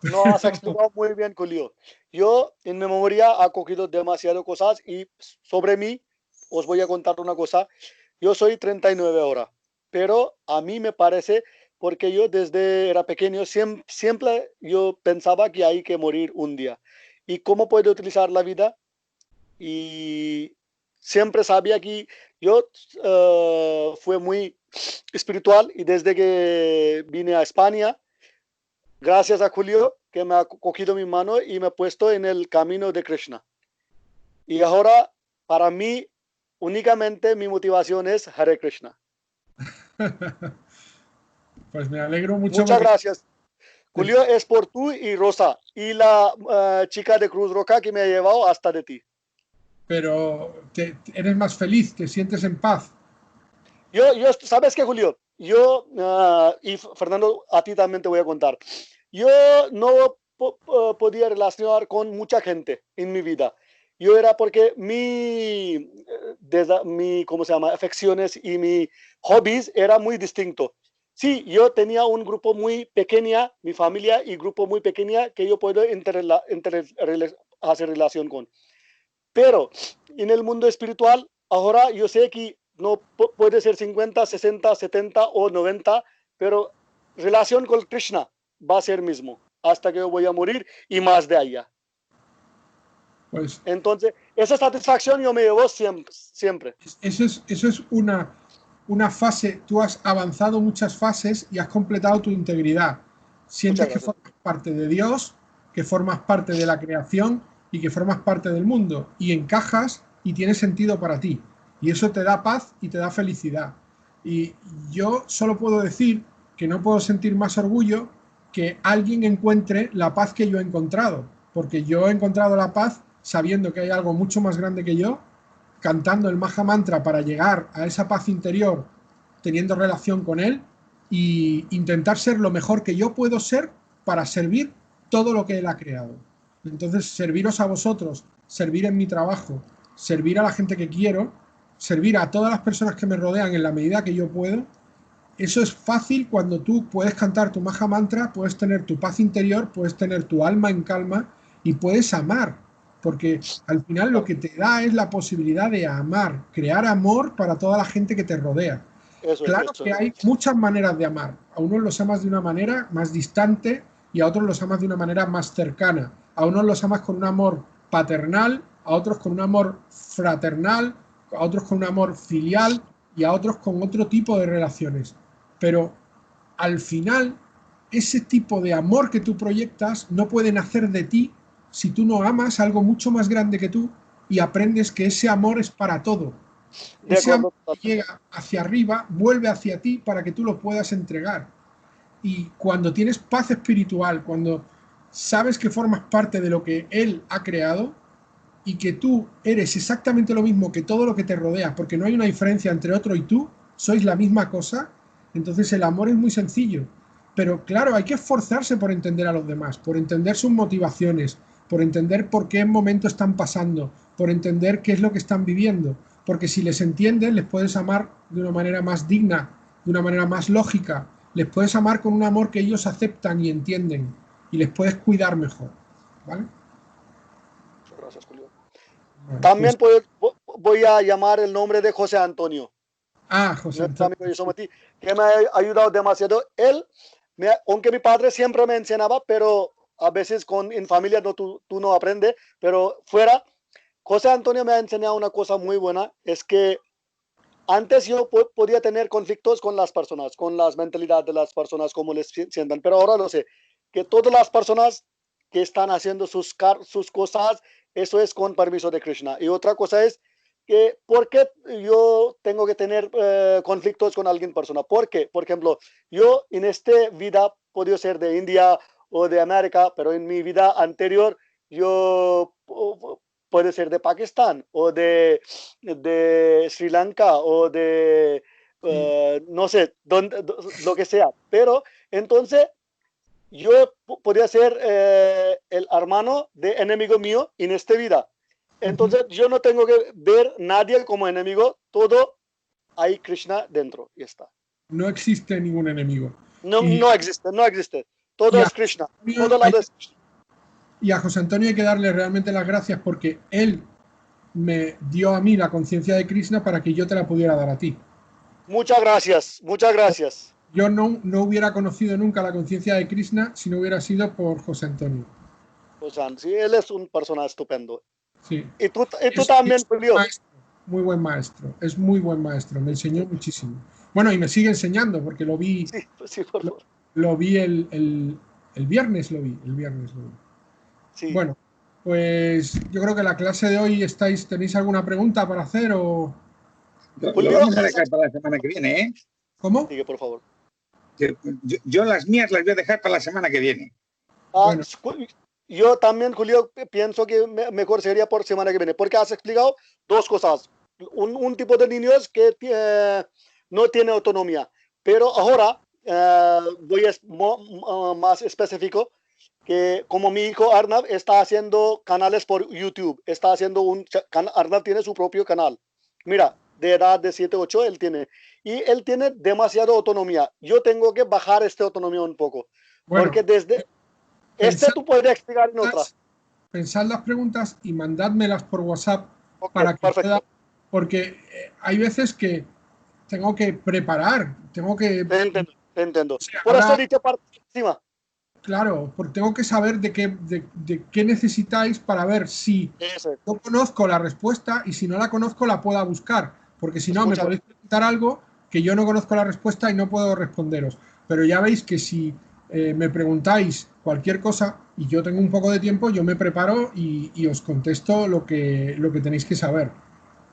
No has explicado muy bien, Julio. Yo en mi memoria ha cogido demasiadas cosas y sobre mí os voy a contar una cosa. Yo soy 39 ahora, pero a mí me parece, porque yo desde era pequeño siempre yo pensaba que hay que morir un día. ¿Y cómo puedo utilizar la vida? Y siempre sabía que yo fue muy espiritual y desde que vine a España, gracias a Julio, que me ha cogido mi mano y me ha puesto en el camino de Krishna. Y ahora, para mí, únicamente mi motivación es Hare Krishna. Pues me alegro mucho Muchas porque gracias. Julio, es por tú y Rosa y la chica de Cruz Roca que me ha llevado hasta de ti. pero eres más feliz, te sientes en paz. ¿Sabes qué, Julio? Y Fernando, a ti también te voy a contar. Yo no podía relacionar con mucha gente en mi vida. Yo era porque ¿cómo se llama? Afecciones y mi hobbies era muy distinto. Sí, yo tenía un grupo muy pequeña, mi familia y grupo muy pequeña que yo puedo hacer relación con. Pero en el mundo espiritual, ahora yo sé que no puede ser 50, 60, 70 o 90, pero relación con Krishna va a ser mismo hasta que yo voy a morir y más de allá. Pues Entonces, esa satisfacción yo me llevo siempre. eso es una fase, tú has avanzado muchas fases y has completado tu integridad. Muchas Sientes que gracias. formas parte de Dios, que formas parte de la creación y que formas parte del mundo y encajas y tiene sentido para ti. Y eso te da paz y te da felicidad. Y yo solo puedo decir que no puedo sentir más orgullo que alguien encuentre la paz que yo he encontrado, porque yo he encontrado la paz sabiendo que hay algo mucho más grande que yo, cantando el Maha Mantra para llegar a esa paz interior, teniendo relación con él y intentar ser lo mejor que yo puedo ser para servir todo lo que él ha creado. Entonces, serviros a vosotros, servir en mi trabajo, servir a la gente que quiero, servir a todas las personas que me rodean en la medida que yo puedo, eso es fácil cuando tú puedes cantar tu Maha Mantra, puedes tener tu paz interior, puedes tener tu alma en calma y puedes amar, porque al final lo Claro, que te da es la posibilidad de amar, crear amor para toda la gente que te rodea. eso es, Claro eso que es. hay muchas maneras de amar. A unos los amas de una manera más distante y a otros los amas de una manera más cercana. A unos los amas con un amor paternal, a otros con un amor fraternal, a otros con un amor filial y a otros con otro tipo de relaciones. Pero al final, ese tipo de amor que tú proyectas no puede nacer de ti si tú no amas algo mucho más grande que tú y aprendes que ese amor es para todo. De Ese amor acuerdo que totalmente. llega hacia arriba vuelve hacia ti para que tú lo puedas entregar. Y cuando tienes paz espiritual, cuando sabes que formas parte de lo que Él ha creado y que tú eres exactamente lo mismo que todo lo que te rodea, porque no hay una diferencia entre otro y tú, sois la misma cosa, entonces el amor es muy sencillo. Pero claro, hay que esforzarse por entender a los demás, por entender sus motivaciones, por entender por qué momento están pasando, por entender qué es lo que están viviendo. Porque si les entiendes, les puedes amar de una manera más digna, de una manera más lógica. Les puedes amar con un amor que ellos aceptan y entienden. Y les puedes cuidar mejor. ¿Vale? Muchas gracias, Julio. Vale, pues, También voy a llamar el nombre de José Antonio, José nuestro Antonio. amigo Yosomati, que me ha ayudado demasiado. Aunque mi padre siempre me enseñaba, pero a veces en familia tú no aprendes, pero fuera, José Antonio me ha enseñado una cosa muy buena, es que antes yo podía tener conflictos con las personas, con las mentalidades de las personas, como les sientan, pero ahora lo sé, que todas las personas que están haciendo sus cosas, eso es con permiso de Krishna. Y otra cosa es que, ¿por qué yo tengo que tener conflictos con alguien persona? Porque, por ejemplo, yo en esta vida podía ser de India o de América, pero en mi vida anterior yo puede ser de Pakistán o de Sri Lanka o de, Sí, no sé, lo que sea. Pero entonces yo podría ser el hermano de enemigo mío en esta vida. ujú. Entonces yo no tengo que ver nadie como enemigo, todo hay Krishna dentro y está. No existe ningún enemigo. No, Y- no existe, no existe. Todo y es Krishna. Todo lado es Krishna. Y a José Antonio hay que darle realmente las gracias porque él me dio a mí la conciencia de Krishna para que yo te la pudiera dar a ti. Muchas gracias, muchas gracias. Yo no hubiera conocido nunca la conciencia de Krishna si no hubiera sido por José Antonio. Osan, sí, él es un persona estupendo. Sí. Y tú Es también, un Julio. maestro, muy buen maestro. Es muy buen maestro. Me enseñó muchísimo. Bueno, y me sigue enseñando porque lo vi, Sí, sí, por favor. lo vi el viernes, el viernes lo vi. Sí. Bueno, pues yo creo que la clase de hoy ¿tenéis alguna pregunta para hacer o Lo Julio, vamos a dejar para la semana que viene, ¿eh? cómo? sigue, por favor. Yo las mías las voy a dejar para la semana que viene. Bueno. Yo también, Julio, pienso que mejor sería por semana que viene, porque has explicado dos cosas. Un tipo de niños que no tiene autonomía, pero ahora voy a más específico, que como mi hijo Arnav está haciendo canales por YouTube, está haciendo Arnav tiene su propio canal. Mira, de edad de 7, 8 él tiene. Y él tiene demasiada autonomía. Yo tengo que bajar esta autonomía un poco. Bueno, Porque desde pensad, tú puedes explicar en otra. pensad las preguntas y mandádmelas por WhatsApp Ok, para que pueda, perfecto. porque hay veces que tengo que preparar, tengo que, Te entiendo, te entiendo. o sea, Por eso ahora, he dicho parte encima. claro, porque tengo que saber de qué necesitáis para ver si Eso. yo conozco la respuesta y si no la conozco la pueda buscar, porque si Pues no me muchas podéis preguntar algo que yo no conozco la respuesta y no puedo responderos. Pero ya veis que si me preguntáis cualquier cosa y yo tengo un poco de tiempo, yo me preparo y os contesto lo que tenéis que saber.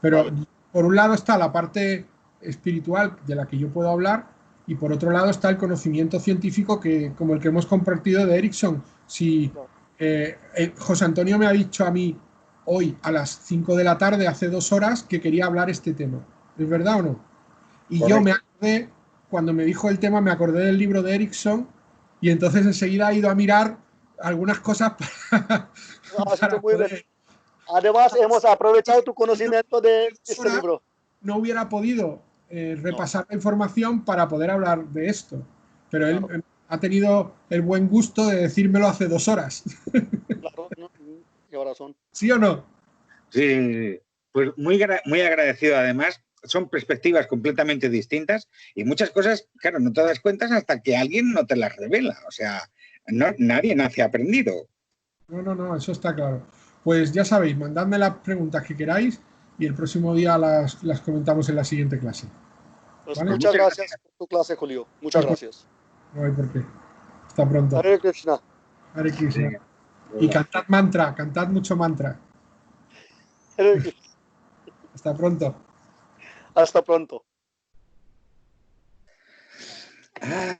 Pero vale. por un lado está la parte espiritual de la que yo puedo hablar y por otro lado está el conocimiento científico que, como el que hemos compartido de Erickson. Si José Antonio me ha dicho a mí hoy a las 5 de la tarde, hace 2 horas, que quería hablar este tema. ¿Es verdad o no? Y yo me Correcto. acordé, cuando me dijo el tema, me acordé del libro de Erickson y entonces enseguida he ido a mirar algunas cosas Has hecho para muy bien. poder. Además, hemos aprovechado tu Si no, conocimiento de dos este horas libro. no hubiera podido No, repasar la información para poder hablar de esto. Pero él claro, ha tenido el buen gusto de decírmelo hace 2 horas. claro. No, lleva razón. ¿Sí o no? Sí, pues muy agradecido además. Son perspectivas completamente distintas y muchas cosas, claro, no te das cuenta hasta que alguien no te las revela. O sea, nadie nace aprendido. No, eso está claro. Pues ya sabéis, mandadme las preguntas que queráis y el próximo día las comentamos en la siguiente clase. Pues ¿Vale? Pues muchas muchas gracias gracias. por tu clase, Julio. No Muchas hay por, gracias. no hay por qué. Hasta pronto. Hare Krishna. Hare Krishna. Venga, Y luego. cantad mucho mantra. Hare Krishna. Hasta pronto. Hasta pronto. Ah.